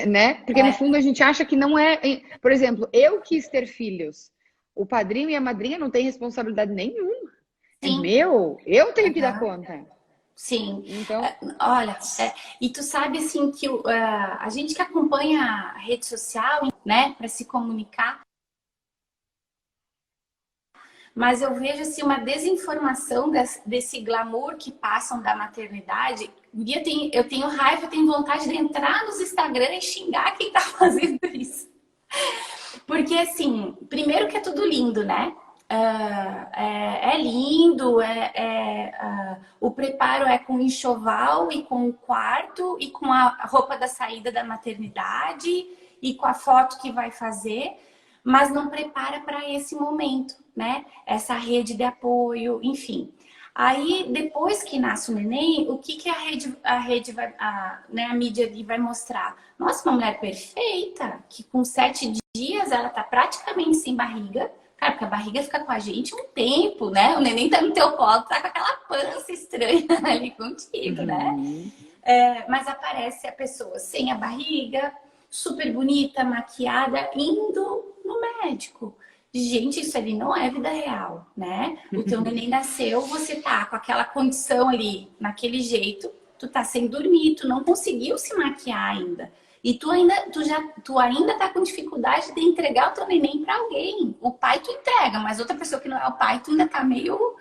né? Porque no fundo a gente acha que não é. Por exemplo, eu quis ter filhos. O padrinho e a madrinha não têm responsabilidade nenhuma. É Sim. meu, eu tenho que dar Aham. conta. Sim. Então, Olha, e tu sabe assim que a gente que acompanha a rede social, né, para se comunicar, mas eu vejo assim uma desinformação desse glamour que passam da maternidade. Eu tenho raiva, eu tenho vontade de entrar nos Instagram e xingar quem tá fazendo isso. Porque, assim, primeiro que é tudo lindo, né? É lindo, o preparo é com enxoval e com o quarto e com a roupa da saída da maternidade e com a foto que vai fazer, mas não prepara para esse momento, né? Essa rede de apoio, enfim. Aí, depois que nasce o neném, o que a rede vai, né, a mídia ali vai mostrar? Nossa, uma mulher perfeita, que com 7 dias ela tá praticamente sem barriga. Cara, porque a barriga fica com a gente um tempo, né? O neném tá no teu colo, tá com aquela pança estranha ali contigo, né? uhum. Mas aparece a pessoa sem a barriga, super bonita, maquiada, indo no médico. Gente, isso ali não é vida real, né? O teu neném nasceu, você tá com aquela condição ali, naquele jeito, tu tá sem dormir, tu não conseguiu se maquiar ainda. E tu ainda tá com dificuldade de entregar o teu neném para alguém. O pai tu entrega, mas outra pessoa que não é o pai, tu ainda tá meio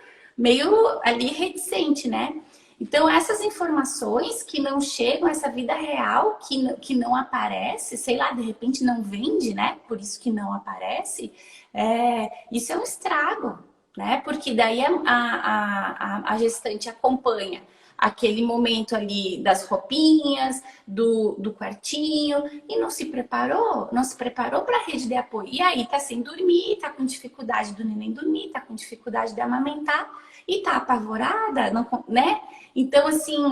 ali reticente, né? Então, essas informações que não chegam, essa vida real que não aparece, sei lá, de repente não vende, né? Por isso que não aparece, isso é um estrago, né? Porque daí a gestante acompanha aquele momento ali das roupinhas, do quartinho, e não se preparou para a rede de apoio. E aí tá sem dormir, tá com dificuldade do neném dormir, tá com dificuldade de amamentar e tá apavorada, não, né? Então, assim,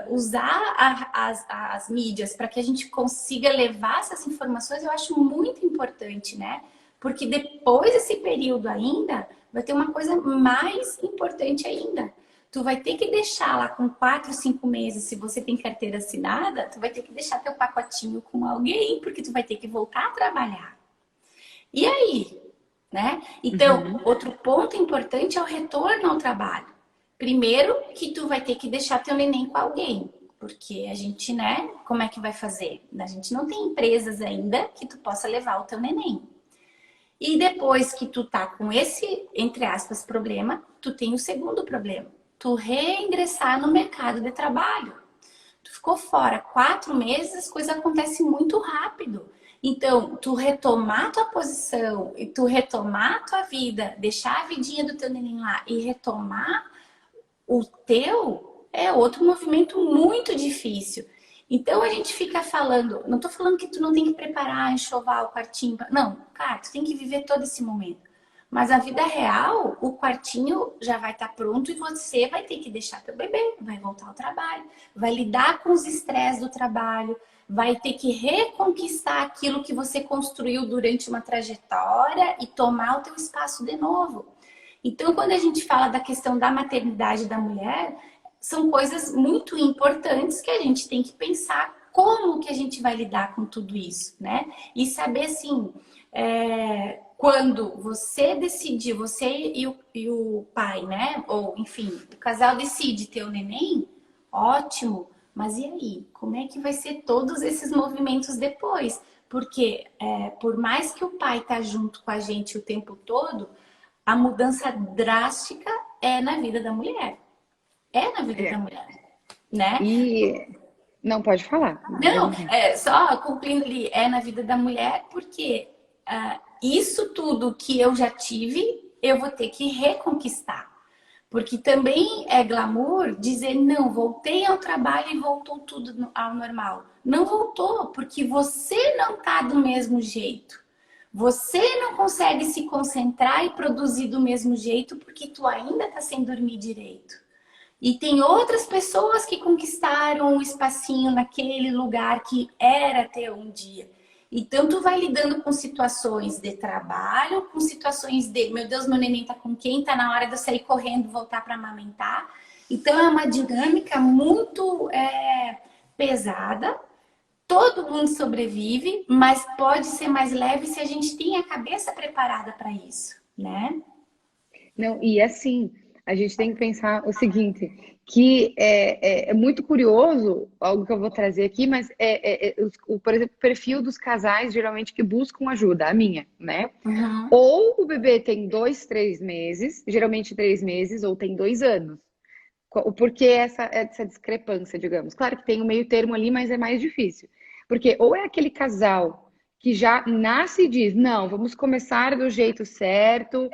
usar as mídias para que a gente consiga levar essas informações, eu acho muito importante, né? Porque depois desse período ainda, vai ter uma coisa mais importante ainda. Tu vai ter que deixar lá com 4, 5 meses, se você tem carteira assinada, tu vai ter que deixar teu pacotinho com alguém, porque tu vai ter que voltar a trabalhar. E aí? Né? Então, outro ponto importante é o retorno ao trabalho. Primeiro que tu vai ter que deixar teu neném com alguém, porque a gente, né, como é que vai fazer? A gente não tem empresas ainda que tu possa levar o teu neném. E depois que tu tá com esse, entre aspas, problema, tu tem o segundo problema. Tu reingressar no mercado de trabalho. Tu ficou fora 4 meses, as coisas acontecem muito rápido. Então, tu retomar tua posição e tu retomar tua vida, deixar a vidinha do teu neném lá e retomar o teu, é outro movimento muito difícil. Então a gente fica falando, não tô falando que tu não tem que preparar, enxovar o quartinho, não, cara, tu tem que viver todo esse momento. Mas a vida real, o quartinho já vai estar pronto e você vai ter que deixar teu bebê, vai voltar ao trabalho, vai lidar com os estresses do trabalho, vai ter que reconquistar aquilo que você construiu durante uma trajetória e tomar o teu espaço de novo. Então, quando a gente fala da questão da maternidade da mulher, são coisas muito importantes que a gente tem que pensar como que a gente vai lidar com tudo isso, né? E saber, assim, quando você decidir, você e o pai, né? Ou, enfim, o casal decide ter o neném, ótimo. Mas e aí? Como é que vai ser todos esses movimentos depois? Porque por mais que o pai tá junto com a gente o tempo todo, a mudança drástica é na vida da mulher. É na vida da É. mulher, né? E não pode falar. Não, só cumprindo ali, é na vida da mulher, porque isso tudo que eu já tive, eu vou ter que reconquistar. Porque também é glamour dizer, não, voltei ao trabalho e voltou tudo ao normal. Não voltou, porque você não tá do mesmo jeito. Você não consegue se concentrar e produzir do mesmo jeito porque tu ainda tá sem dormir direito. E tem outras pessoas que conquistaram um espacinho naquele lugar que era teu um dia. Então, tu vai lidando com situações de trabalho, com situações de, meu Deus, meu neném tá com quem? Tá na hora de eu sair correndo, voltar para amamentar. Então, é uma dinâmica muito pesada. Todo mundo sobrevive, mas pode ser mais leve se a gente tem a cabeça preparada para isso, né? Não, e assim, a gente tem que pensar o seguinte, que é muito curioso algo que eu vou trazer aqui, mas por exemplo, o perfil dos casais geralmente que buscam ajuda, a minha, né? Uhum. Ou o bebê tem 2, 3 meses, geralmente 3 meses, ou tem 2 anos. Por que essa discrepância, digamos? Claro que tem um meio termo ali, mas é mais difícil. Porque ou é aquele casal que já nasce e diz, não, vamos começar do jeito certo.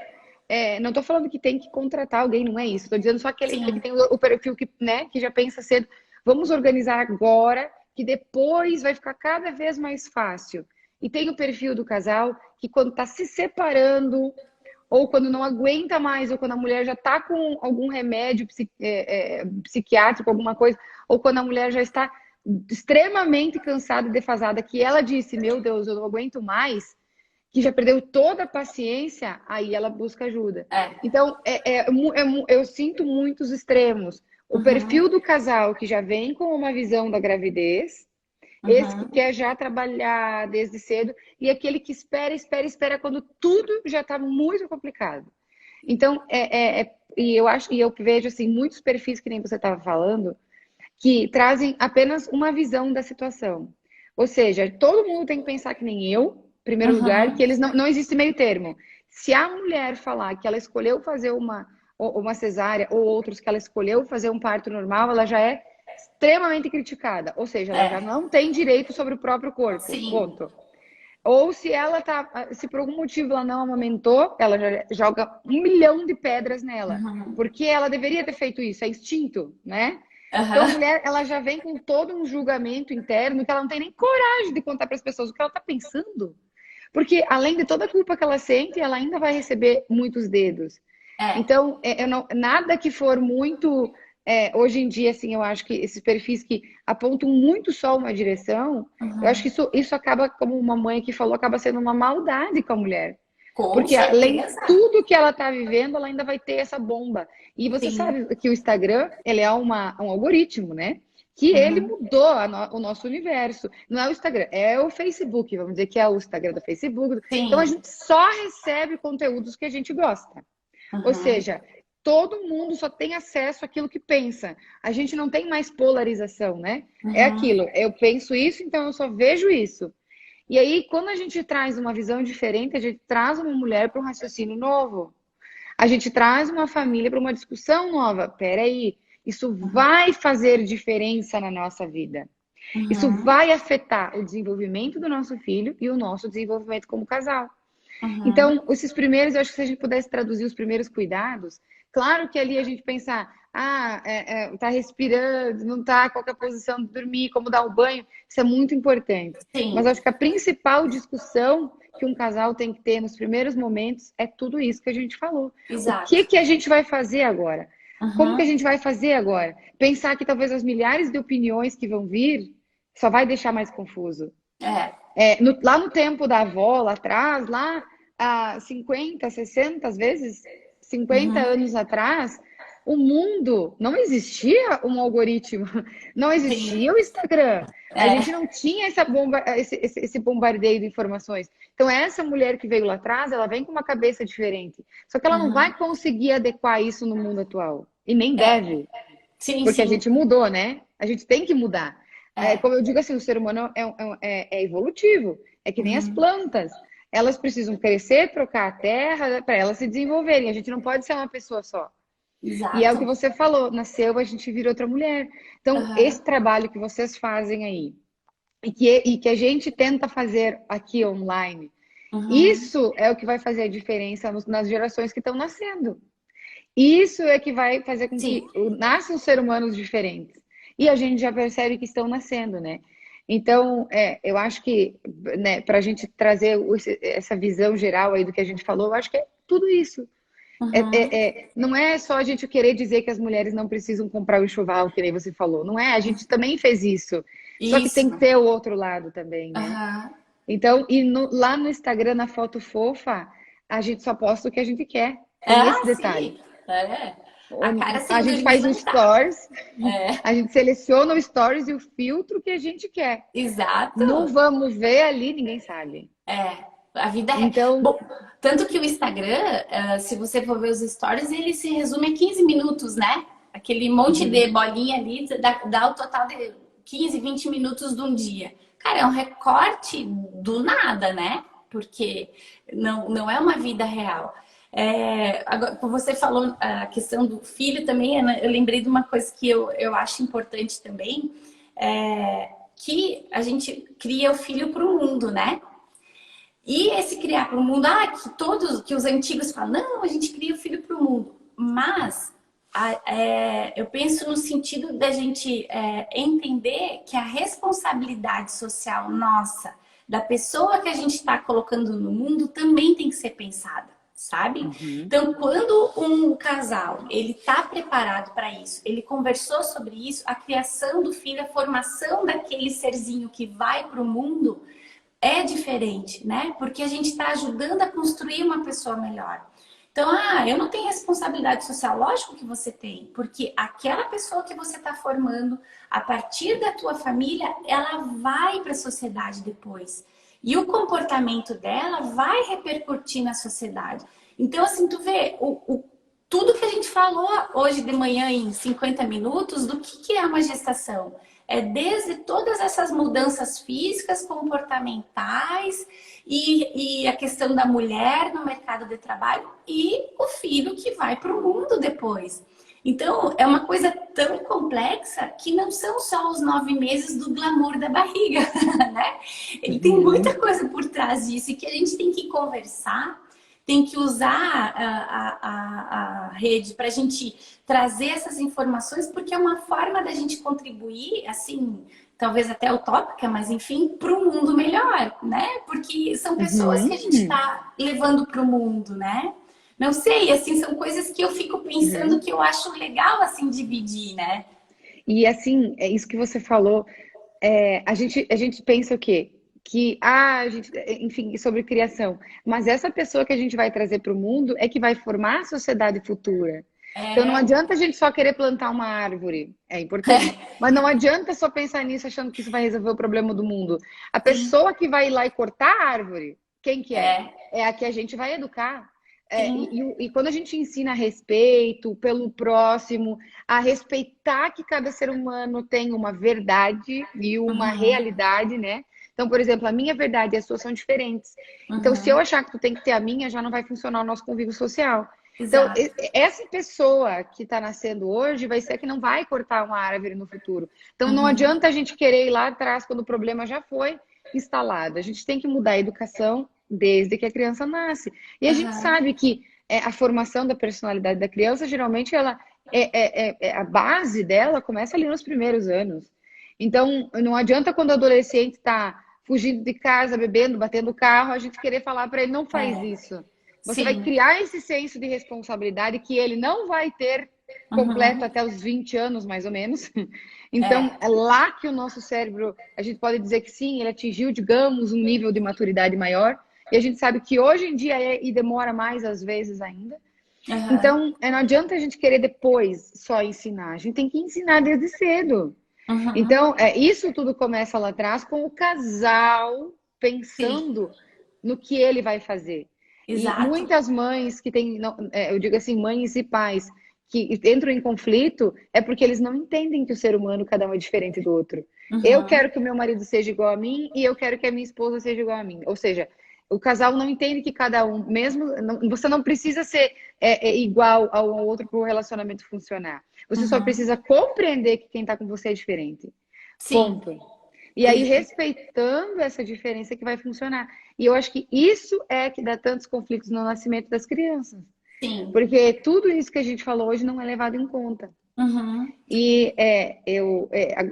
Não estou falando que tem que contratar alguém, não é isso. Estou dizendo só aquele que Sim, tem o perfil que, né, que já pensa cedo, vamos organizar agora, que depois vai ficar cada vez mais fácil. E tem o perfil do casal que quando está se separando, ou quando não aguenta mais, ou quando a mulher já está com algum remédio psiquiátrico, alguma coisa, ou quando a mulher já está extremamente cansada e defasada, que ela disse, meu Deus, eu não aguento mais, que já perdeu toda a paciência, aí ela busca ajuda. é. Então, eu sinto muitos extremos. O Uhum, perfil do casal que já vem com uma visão da gravidez, esse que uhum. quer já trabalhar desde cedo, e aquele que espera, espera, espera quando tudo já está muito complicado. Então, e eu acho, e eu vejo assim, muitos perfis que nem você estava falando, que trazem apenas uma visão da situação. Ou seja, todo mundo tem que pensar que nem eu, em primeiro lugar, que Uhum. eles não existe meio termo. Se a mulher falar que ela escolheu fazer uma cesárea, ou outros que ela escolheu fazer um parto normal, ela já é extremamente criticada. Ou seja, ela já É, não tem direito sobre o próprio corpo. sim. Ponto. Ou se por algum motivo ela não amamentou, ela já joga 1 milhão de pedras nela. Uhum. Porque ela deveria ter feito isso, é instinto, né? Então a Aham. mulher, ela já vem com todo um julgamento interno que ela não tem nem coragem de contar para as pessoas o que ela está pensando. Porque além de toda a culpa que ela sente, ela ainda vai receber muitos dedos. É. Então, nada que for muito. Hoje em dia, assim, eu acho que esses perfis que apontam muito só uma direção, eu acho que Uhum. isso acaba, como uma mãe que falou, acaba sendo uma maldade com a mulher. Com Porque além de certeza. tudo que ela está vivendo, ela ainda vai ter essa bomba. E você Sim. sabe que o Instagram, ele é um algoritmo, né? Que ele Uhum. mudou o nosso universo. Não é o Instagram, é o Facebook. Vamos dizer que é o Instagram do Facebook. Então a Sim. gente só recebe conteúdos que a gente gosta. Ou Uhum. seja, todo mundo só tem acesso àquilo que pensa. A gente não tem mais polarização, né? É Uhum. aquilo, eu penso isso, então eu só vejo isso. E aí, quando a gente traz uma visão diferente, a gente traz uma mulher para um raciocínio novo. A gente traz uma família para uma discussão nova. Peraí, isso vai fazer diferença na nossa vida. Isso Uhum. vai afetar o desenvolvimento do nosso filho e o nosso desenvolvimento como casal. Uhum. Então, esses primeiros, eu acho que se a gente pudesse traduzir os primeiros cuidados, claro que ali a gente pensar, tá respirando, não tá, qual que é a posição de dormir, como dar o banho, isso é muito importante. Mas Sim. acho que a principal discussão que um casal tem que ter nos primeiros momentos é tudo isso que a gente falou. O que Exato. que a gente vai fazer agora? Como que a Uhum. gente vai fazer agora? Pensar que talvez as milhares de opiniões que vão vir só vai deixar mais confuso. É. Lá no tempo da avó, lá atrás, lá há 50, 60, às vezes 50 Uhum. anos atrás, o mundo não existia um algoritmo, não Sim. existia o Instagram. A gente É. não tinha esse bombardeio de informações. Então, essa mulher que veio lá atrás, ela vem com uma cabeça diferente. Só que ela não vai Uhum. conseguir adequar isso no mundo atual. E nem É. deve. Sim, Porque a sim. gente mudou, né? A gente tem que mudar. É. Como eu digo assim, o ser humano é evolutivo. É que nem as Uhum. plantas. Elas precisam crescer, trocar a terra para elas se desenvolverem. A gente não pode ser uma pessoa só. E é o que Exato. você falou, nasceu, a gente vira outra mulher. Então, esse Uhum. trabalho que vocês fazem aí, e que a gente tenta fazer aqui online, Uhum. isso é o que vai fazer a diferença nas gerações que estão nascendo. Isso é que vai fazer com Sim. que nasçam seres humanos diferentes. E a gente já percebe que estão nascendo, né? Então, eu acho que, né, para a gente trazer essa visão geral aí do que a gente falou, eu acho que é tudo isso. Uhum. Não é só a gente querer dizer que as mulheres não precisam comprar o enxoval, que nem você falou. Não é, a gente também fez isso. Só que tem que Isso. ter o outro lado também, né? Aham. Então, lá no Instagram, na foto fofa, a gente só posta o que a gente quer. Tem Ah, esse detalhe. sim. É. A cara A sem gente dormir faz um não tá. stories, É, a gente seleciona o stories e o filtro que a gente quer. Não exato. vamos ver ali, ninguém sabe. É, a vida é. Então, Bom, tanto que o Instagram, se você for ver os stories, ele se resume a 15 minutos, né? Aquele monte de uhum, bolinha ali dá o total de 15, 20 minutos de um dia. Cara, é um recorte do nada, né? Porque não é uma vida real. Agora, você falou a questão do filho também, Ana, eu lembrei de uma coisa que eu acho importante também, que a gente cria o filho para o mundo, né? E esse criar para o mundo, que os antigos falam, não, a gente cria o filho para o mundo. Mas eu penso no sentido da gente entender que a responsabilidade social nossa, da pessoa que a gente está colocando no mundo, também tem que ser pensada, sabe? uhum, Então, quando um casal ele está preparado para isso, ele conversou sobre isso, a criação do filho, a formação daquele serzinho que vai para o mundo é diferente, né? Porque a gente está ajudando a construir uma pessoa melhor. Então, eu não tenho responsabilidade social. Lógico que você tem, porque aquela pessoa que você está formando, a partir da tua família, ela vai para a sociedade depois. E o comportamento dela vai repercutir na sociedade. Então, assim, tu vê, tudo que a gente falou hoje de manhã em 50 minutos, do que é uma gestação? É desde todas essas mudanças físicas, comportamentais e a questão da mulher no mercado de trabalho e o filho que vai para o mundo depois. Então, é uma coisa tão complexa que não são só os 9 meses do glamour da barriga, né? Ele tem muita uhum. coisa por trás disso e que a gente tem que conversar, tem que usar a rede para a gente trazer essas informações, porque é uma forma da gente contribuir, assim, talvez até utópica, mas enfim, para um mundo melhor, né? Porque são pessoas que a gente Uhum, está levando para o mundo, né? Não sei, assim, são coisas que eu fico pensando uhum. que eu acho legal, assim, dividir, né? E assim, é isso que você falou. A gente pensa o quê? Que, enfim, sobre criação. Mas essa pessoa que a gente vai trazer para o mundo é que vai formar a sociedade futura. Então não É, adianta a gente só querer plantar uma árvore, é importante. Mas não adianta só pensar nisso achando que isso vai resolver o problema do mundo. A sim, pessoa que vai ir lá e cortar a árvore, quem que é? é, É a que a gente vai educar. sim, E quando a gente ensina a respeito pelo próximo, a respeitar que cada ser humano tem uma verdade e uma uhum, realidade, né? Então, por exemplo, a minha verdade e a sua são diferentes. Então, se eu uhum, achar que tu tem que ter a minha, já não vai funcionar o nosso convívio social. Então, exato, essa pessoa que está nascendo hoje vai ser a que não vai cortar uma árvore no futuro. Então, não uhum, adianta a gente querer ir lá atrás quando o problema já foi instalado. A gente tem que mudar a educação desde que a criança nasce. E a gente uhum, sabe que a formação da personalidade da criança, geralmente, a base dela começa ali nos primeiros anos. Então, não adianta quando o adolescente está fugindo de casa, bebendo, batendo carro, a gente querer falar para ele, não faz é, isso. Você vai sim, criar esse senso de responsabilidade que ele não vai ter completo uhum, até os 20 anos, mais ou menos. Então, é, é lá que o nosso cérebro, a gente pode dizer que sim, ele atingiu, digamos, um nível de maturidade maior. E a gente sabe que hoje em dia e demora mais às vezes ainda. uhum, Então, não adianta a gente querer depois só ensinar, a gente tem que ensinar desde cedo. uhum, Então, isso tudo começa lá atrás com o casal sim, pensando no que ele vai fazer. E exato, muitas mães que têm, eu digo assim, mães e pais que entram em conflito é porque eles não entendem que o ser humano cada um é diferente do outro. Eu uhum, quero que o meu marido seja igual a mim e eu quero que a minha esposa seja igual a mim. Ou seja, o casal não entende que cada um, mesmo, você não precisa ser igual ao outro para o relacionamento funcionar. Você só uhum, precisa compreender que quem está com você é diferente. sim, Ponto. E aí, respeitando essa diferença que vai funcionar. E eu acho que isso é que dá tantos conflitos no nascimento das crianças. sim, Porque tudo isso que a gente falou hoje não é levado em conta. uhum, E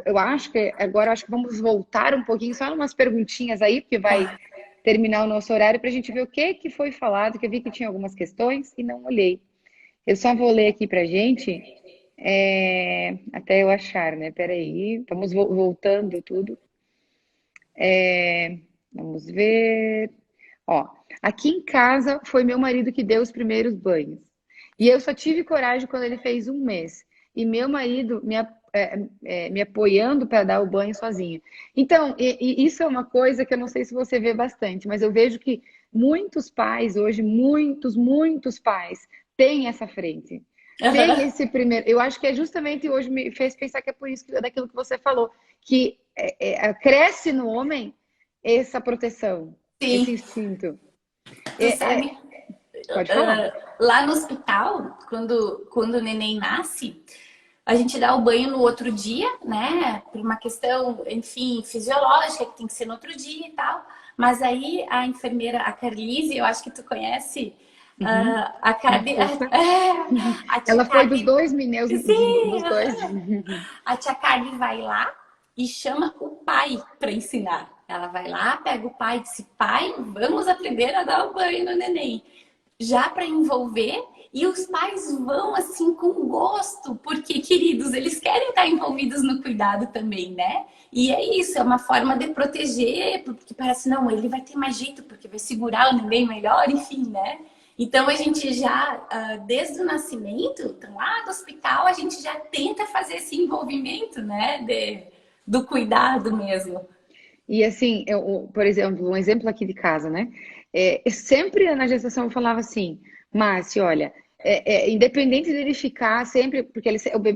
eu acho que agora acho que vamos voltar um pouquinho, só umas perguntinhas aí, porque vai tá, terminar o nosso horário, para a gente ver o que foi falado, que eu vi que tinha algumas questões e não olhei. Eu só vou ler aqui para a gente, até eu achar, né? Peraí, estamos voltando tudo. Vamos ver. Ó, aqui em casa foi meu marido que deu os primeiros banhos. E eu só tive coragem quando ele fez 1 mês. E meu marido me apoiando para dar o banho sozinho. Então, e isso é uma coisa que eu não sei se você vê bastante, mas eu vejo que muitos pais hoje, muitos pais, têm essa frente. Tem esse primeiro. Eu acho que é justamente hoje me fez pensar que é por isso daquilo que você falou, que cresce no homem essa proteção, esse Sim, instinto. tu É, sabe, pode falar. lá no hospital, quando o neném nasce, a gente dá o banho no outro dia, né? Por uma questão, enfim, fisiológica, que tem que ser no outro dia e tal. Mas aí a enfermeira, a Carlise, eu acho que tu conhece, Uhum. a Minha Carli, fofa. a tia Ela foi dos Carli, dois meninos, sim, dos dois. a tia Carli vai lá e chama o pai para ensinar. Ela vai lá, pega o pai e diz: pai, vamos aprender a dar o banho no neném. Já para envolver, e os pais vão assim com gosto, porque, queridos, eles querem estar envolvidos no cuidado também, né? E é isso, é uma forma de proteger, porque parece, não, ele vai ter mais jeito, porque vai segurar o neném melhor, enfim, né? Então a gente já, desde o nascimento, então, lá do hospital, a gente já tenta fazer esse envolvimento, né? Do cuidado mesmo. E assim, por exemplo, um exemplo aqui de casa, né? Sempre na gestação eu falava assim, Márcio, olha, independente dele ficar sempre, porque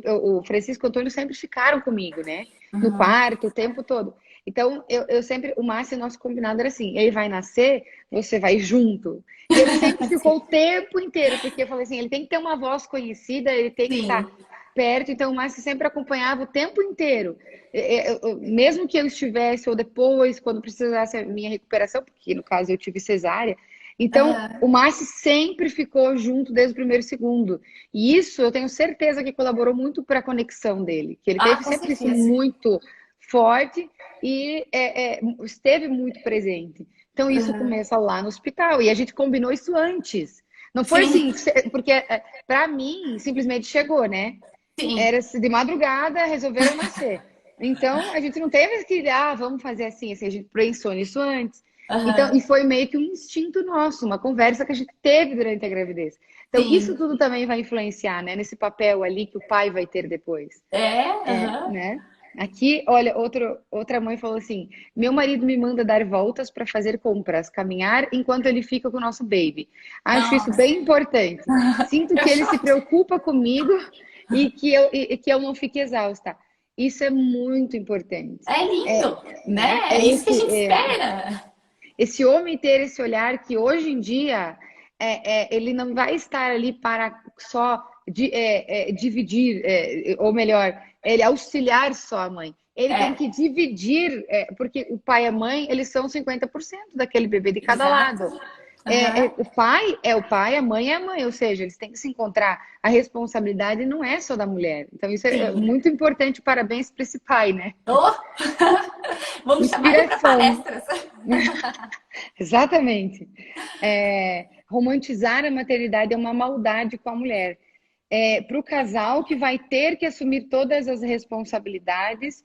o Francisco e o Antônio sempre ficaram comigo, né? No Uhum. quarto, o tempo todo. Então, eu sempre, o Márcio, nosso combinado era assim, ele vai nascer, você vai junto. E ele sempre ficou o tempo inteiro, porque eu falei assim, ele tem que ter uma voz conhecida, ele tem que estar Sim. perto, então o Márcio sempre acompanhava o tempo inteiro. Mesmo que eu estivesse, ou depois, quando precisasse a minha recuperação, porque no caso eu tive cesárea, então o Uhum. Márcio sempre ficou junto desde o primeiro segundo. E isso eu tenho certeza que colaborou muito para a conexão dele, que ele Ah, teve com sempre isso certeza. muito forte e esteve muito presente. Então isso Uhum. começa lá no hospital e a gente combinou isso antes. Não foi Sim, assim, porque para mim simplesmente chegou, né? sim. Era de madrugada, resolveram nascer. Então, a gente não teve que, vamos fazer assim, a gente pensou nisso antes. Então, e Uhum. foi meio que um instinto nosso, uma conversa que a gente teve durante a gravidez. Então, isso Sim. tudo também vai influenciar, né, nesse papel ali que o pai vai ter depois. É, É, uhum. né? Aqui, olha, outra mãe falou assim: meu marido me manda dar voltas para fazer compras, caminhar enquanto ele fica com o nosso baby. Acho isso Nossa, bem importante. Sinto eu que ele se choro. preocupa comigo e que eu não fique exausta. Isso é muito importante. É É, lindo, né? né? É isso que a gente espera. Esse homem ter esse olhar que hoje em dia ele não vai estar ali para só dividir, ou melhor, ele auxiliar só a mãe. Ele tem É, que dividir, porque o pai e a mãe, eles são 50% daquele bebê de cada exato. lado. Uhum. O pai é o pai, a mãe é a mãe, ou seja, eles têm que se encontrar. A responsabilidade não é só da mulher. Então, isso é Sim. muito importante. Parabéns para esse pai, né? Oh! Vamos chamar ele para Inspiração. palestras. Exatamente. Romantizar a maternidade é uma maldade com a mulher. Para o casal que vai ter que assumir todas as responsabilidades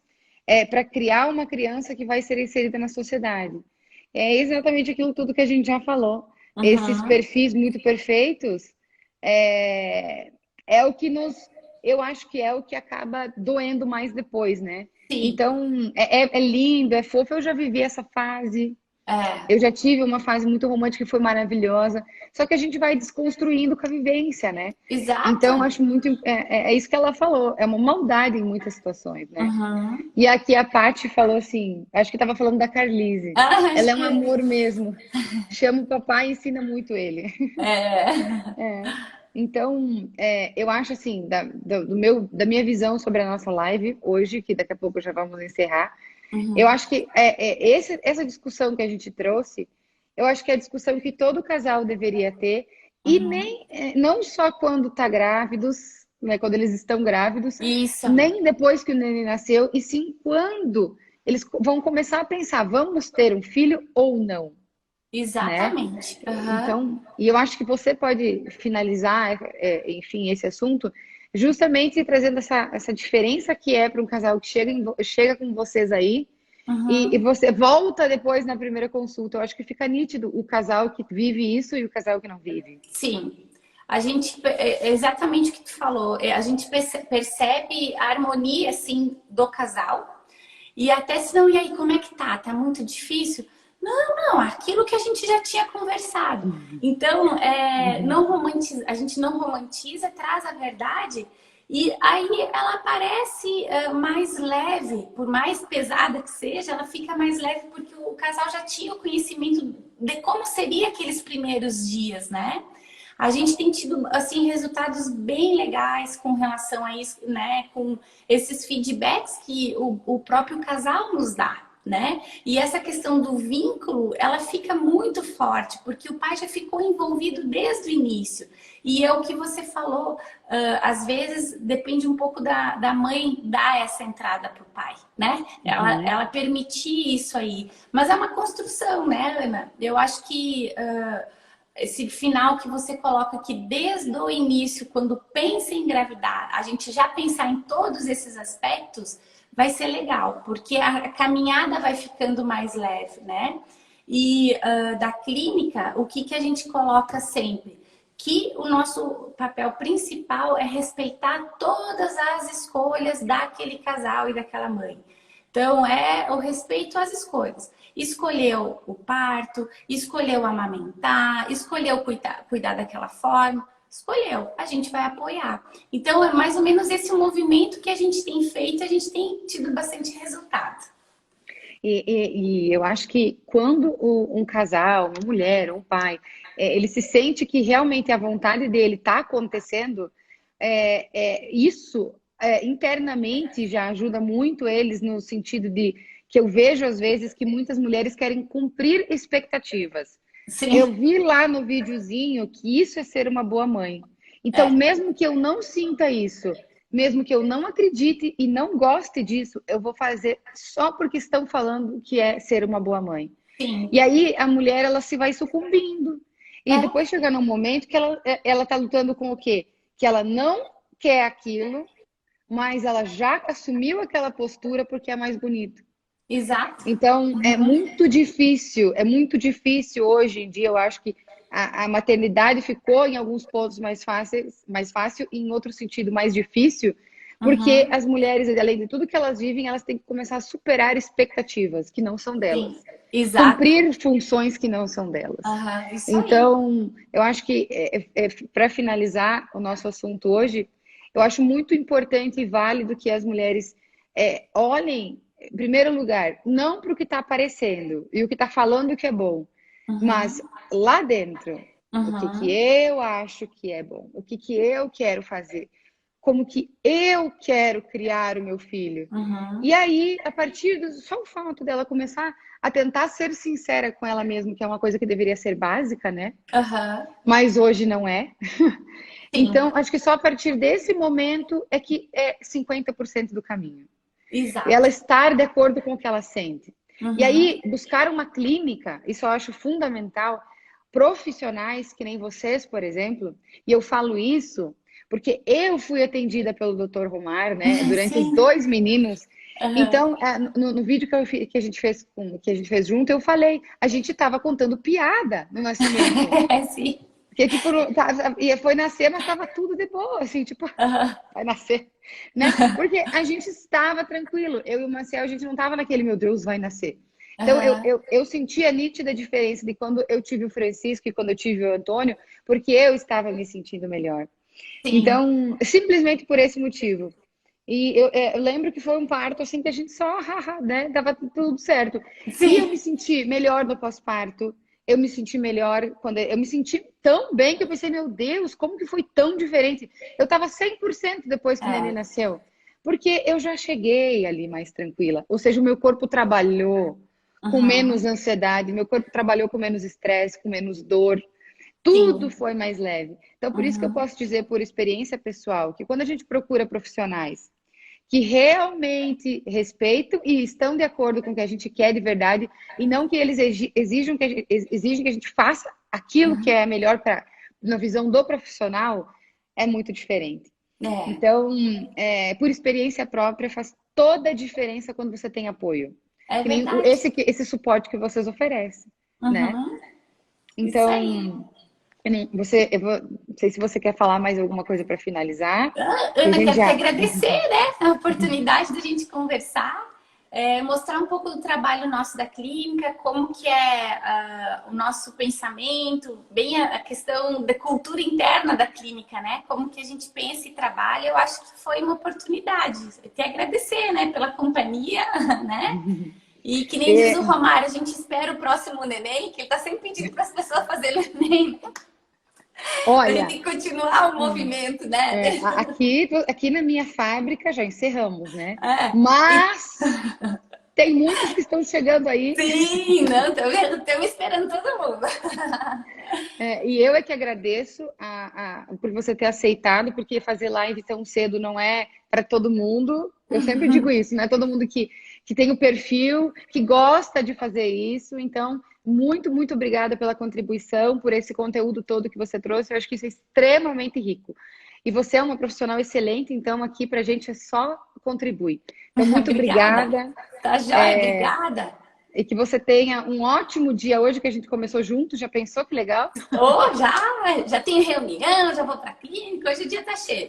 para criar uma criança que vai ser inserida na sociedade. É exatamente aquilo tudo que a gente já falou. Esses Uhum. perfis muito perfeitos é, é o que nos. Eu acho que é o que acaba doendo mais depois, né? Sim. Então, é lindo, é fofo. Eu já vivi essa fase, É, eu já tive uma fase muito romântica que foi maravilhosa, só que a gente vai desconstruindo com a vivência, né? Então, exato. acho muito. É isso que ela falou, é uma maldade em muitas situações, né? Uhum. E aqui a Paty falou assim: acho que estava falando da Carlise. Ah, Ela acho é um que amor mesmo. Chama o papai e ensina muito ele. é. Então, eu acho assim, da minha visão sobre a nossa live hoje, que daqui a pouco já vamos encerrar, eu Uhum. acho que essa discussão que a gente trouxe, eu acho que é a discussão que todo casal deveria ter, e Uhum. nem, não só quando está grávidos, né, quando eles estão grávidos, Isso, nem depois que o neném nasceu, e sim quando eles vão começar a pensar, vamos ter um filho ou não, né? exatamente. Uhum. Então, e eu acho que você pode finalizar, enfim, esse assunto, justamente trazendo essa diferença que é para um casal que chega com vocês aí, e você volta depois na primeira consulta. Eu acho que fica nítido o casal que vive isso e o casal que não vive. Sim. A gente, é exatamente o que tu falou, a gente percebe a harmonia, assim, do casal. E até se não, e aí, como é que tá? Tá muito difícil? Não, não, aquilo que a gente já tinha conversado. Então, Uhum. não romantiza, a gente não romantiza, traz a verdade e aí ela parece mais leve, por mais pesada que seja, ela fica mais leve porque o casal já tinha o conhecimento de como seria aqueles primeiros dias, né? A gente tem tido assim resultados bem legais com relação a isso, né? Com esses feedbacks que o próprio casal nos dá, né? E essa questão do vínculo, ela fica muito forte, porque o pai já ficou envolvido desde o início. E é o que você falou, às vezes depende um pouco da mãe dar essa entrada para o pai, né? Uhum. Ela permitir isso aí. Mas é uma construção, né, Ana? Eu acho que esse final que você coloca aqui desde o início, quando pensa em engravidar, a gente já pensar em todos esses aspectos, vai ser legal, porque a caminhada vai ficando mais leve, né? E da clínica, o que a gente coloca sempre? Que o nosso papel principal é respeitar todas as escolhas daquele casal e daquela mãe. Então, é o respeito às escolhas. Escolheu o parto, escolheu amamentar, escolheu cuidar daquela forma, escolheu, a gente vai apoiar. Então, é mais ou menos esse movimento que a gente tem feito, a gente tem tido bastante resultado. E eu acho que quando um casal, uma mulher, um pai, ele se sente que realmente a vontade dele está acontecendo, isso internamente já ajuda muito eles no sentido de que eu vejo às vezes que muitas mulheres querem cumprir expectativas. Eu Sim, vi lá no videozinho que isso é ser uma boa mãe. Então, é, mesmo que eu não sinta isso, mesmo que eu não acredite e não goste disso, eu vou fazer só porque estão falando que é ser uma boa mãe. E sim, aí a mulher ela se vai sucumbindo. E é, depois chega num momento que ela tá lutando com o quê? Que ela não quer aquilo, mas ela já assumiu aquela postura porque é mais bonito. exato. Então, é muito difícil hoje em dia. Eu acho que a maternidade ficou em alguns pontos mais fáceis, mais fácil, e em outro sentido mais difícil, porque Uhum, as mulheres, além de tudo que elas vivem, elas têm que começar a superar expectativas que não são sim, delas, exato. cumprir funções que não são delas. Aham, isso aí. Então, eu acho que, para finalizar o nosso assunto hoje, eu acho muito importante e válido que as mulheres olhem, em primeiro lugar, não para o que está aparecendo e o que está falando que é bom, mas Uhum, lá dentro, o que uhum, eu acho que é bom, o que eu quero fazer, como que eu quero criar o meu filho. E uhum, aí, a partir do só o fato dela começar a tentar ser sincera com ela mesma, que é uma coisa que deveria ser básica, né? aham, Mas hoje não é. sim, Então, acho que só a partir desse momento é que é 50% do caminho. Ela exato. estar de acordo com o que ela sente. E Uhum, aí, buscar uma clínica, isso eu acho fundamental, profissionais que nem vocês, por exemplo, e eu falo isso porque eu fui atendida pelo Dr. Romar, né, durante os sim, dois meninos. aham, Então, no vídeo que a gente fez que a gente fez junto, eu falei, a gente estava contando piada no nascimento. sim, Porque, tipo, e foi nascer, mas estava tudo de boa, assim, tipo, aham, vai nascer, né? Porque a gente estava tranquilo. Eu e o Marcel, a gente não estava naquele, meu Deus, vai nascer. Então, aham, eu senti a nítida diferença de quando eu tive o Francisco e quando eu tive o Antônio, porque eu estava me sentindo melhor. sim, Então, simplesmente por esse motivo. E eu lembro que foi um parto assim que a gente só, né? Dava tudo certo. E eu sim, me senti melhor no pós-parto. Eu me senti melhor quando eu me senti tão bem que eu pensei, meu Deus, como que foi tão diferente? Eu estava 100% depois que o neném é, nasceu, porque eu já cheguei ali mais tranquila. Ou seja, o meu corpo trabalhou com menos uhum, ansiedade, meu corpo trabalhou com menos estresse, com menos dor. Tudo sim, foi mais leve. Então, por isso que eu uhum, posso dizer, por experiência pessoal, que quando a gente procura profissionais que realmente respeitam e estão de acordo com o que a gente quer de verdade, e não que eles exigem que a gente faça aquilo que uhum, é melhor para, na visão do profissional, é muito diferente. é, Então, por experiência própria, faz toda a diferença quando você tem apoio. É que nem verdade. esse suporte que vocês oferecem, né? Uhum. Isso aí. Então, não sei se você quer falar mais alguma coisa para finalizar, que a Ana, gente quero te já... agradecer, né, a oportunidade da gente conversar, mostrar um pouco do trabalho nosso da clínica, como que é o nosso pensamento, bem a questão da cultura interna da clínica, né? Como que a gente pensa e trabalha. Eu acho que foi uma oportunidade. Te agradecer, né, pela companhia, né? E que nem diz É, o Romário, a gente espera o próximo neném, que ele tá sempre pedindo para as pessoas fazerem neném. A gente olha, tem que continuar o movimento, né? aqui na minha fábrica já encerramos, né? É. E Mas tem muitos que estão chegando aí. sim, não, estamos esperando todo mundo. E eu é que agradeço por você ter aceitado, porque fazer live tão cedo não é para todo mundo. Eu sempre digo isso, não é todo mundo que tem o perfil, que gosta de fazer isso. Então, muito, muito obrigada pela contribuição, por esse conteúdo todo que você trouxe. Eu acho que isso é extremamente rico. E você é uma profissional excelente, então aqui para a gente é só contribuir. Então, muito Obrigada. obrigada. Tá joia, obrigada. E que você tenha um ótimo dia hoje, que a gente começou junto. Já pensou que legal? Oh, já tenho reunião, já vou para a clínica, hoje o dia tá cheio.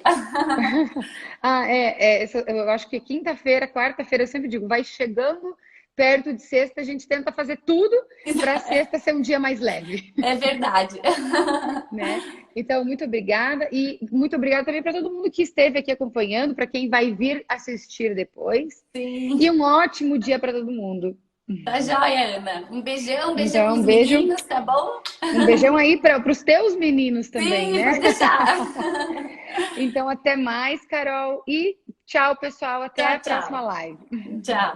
Eu acho que quinta-feira, quarta-feira, eu sempre digo, vai chegando perto de sexta, a gente tenta fazer tudo para sexta ser um dia mais leve, É verdade. né? Então, muito obrigada e muito obrigada também para todo mundo que esteve aqui acompanhando, para quem vai vir assistir depois. E Sim, um ótimo dia para todo mundo. tá joia, Ana. Um beijão para Então, os meninos, tá bom? um beijão aí para os teus meninos também, Sim, né? pode deixar. Então, até mais, Carol. E tchau, pessoal. Até Tchau, a tchau. próxima live. Tchau.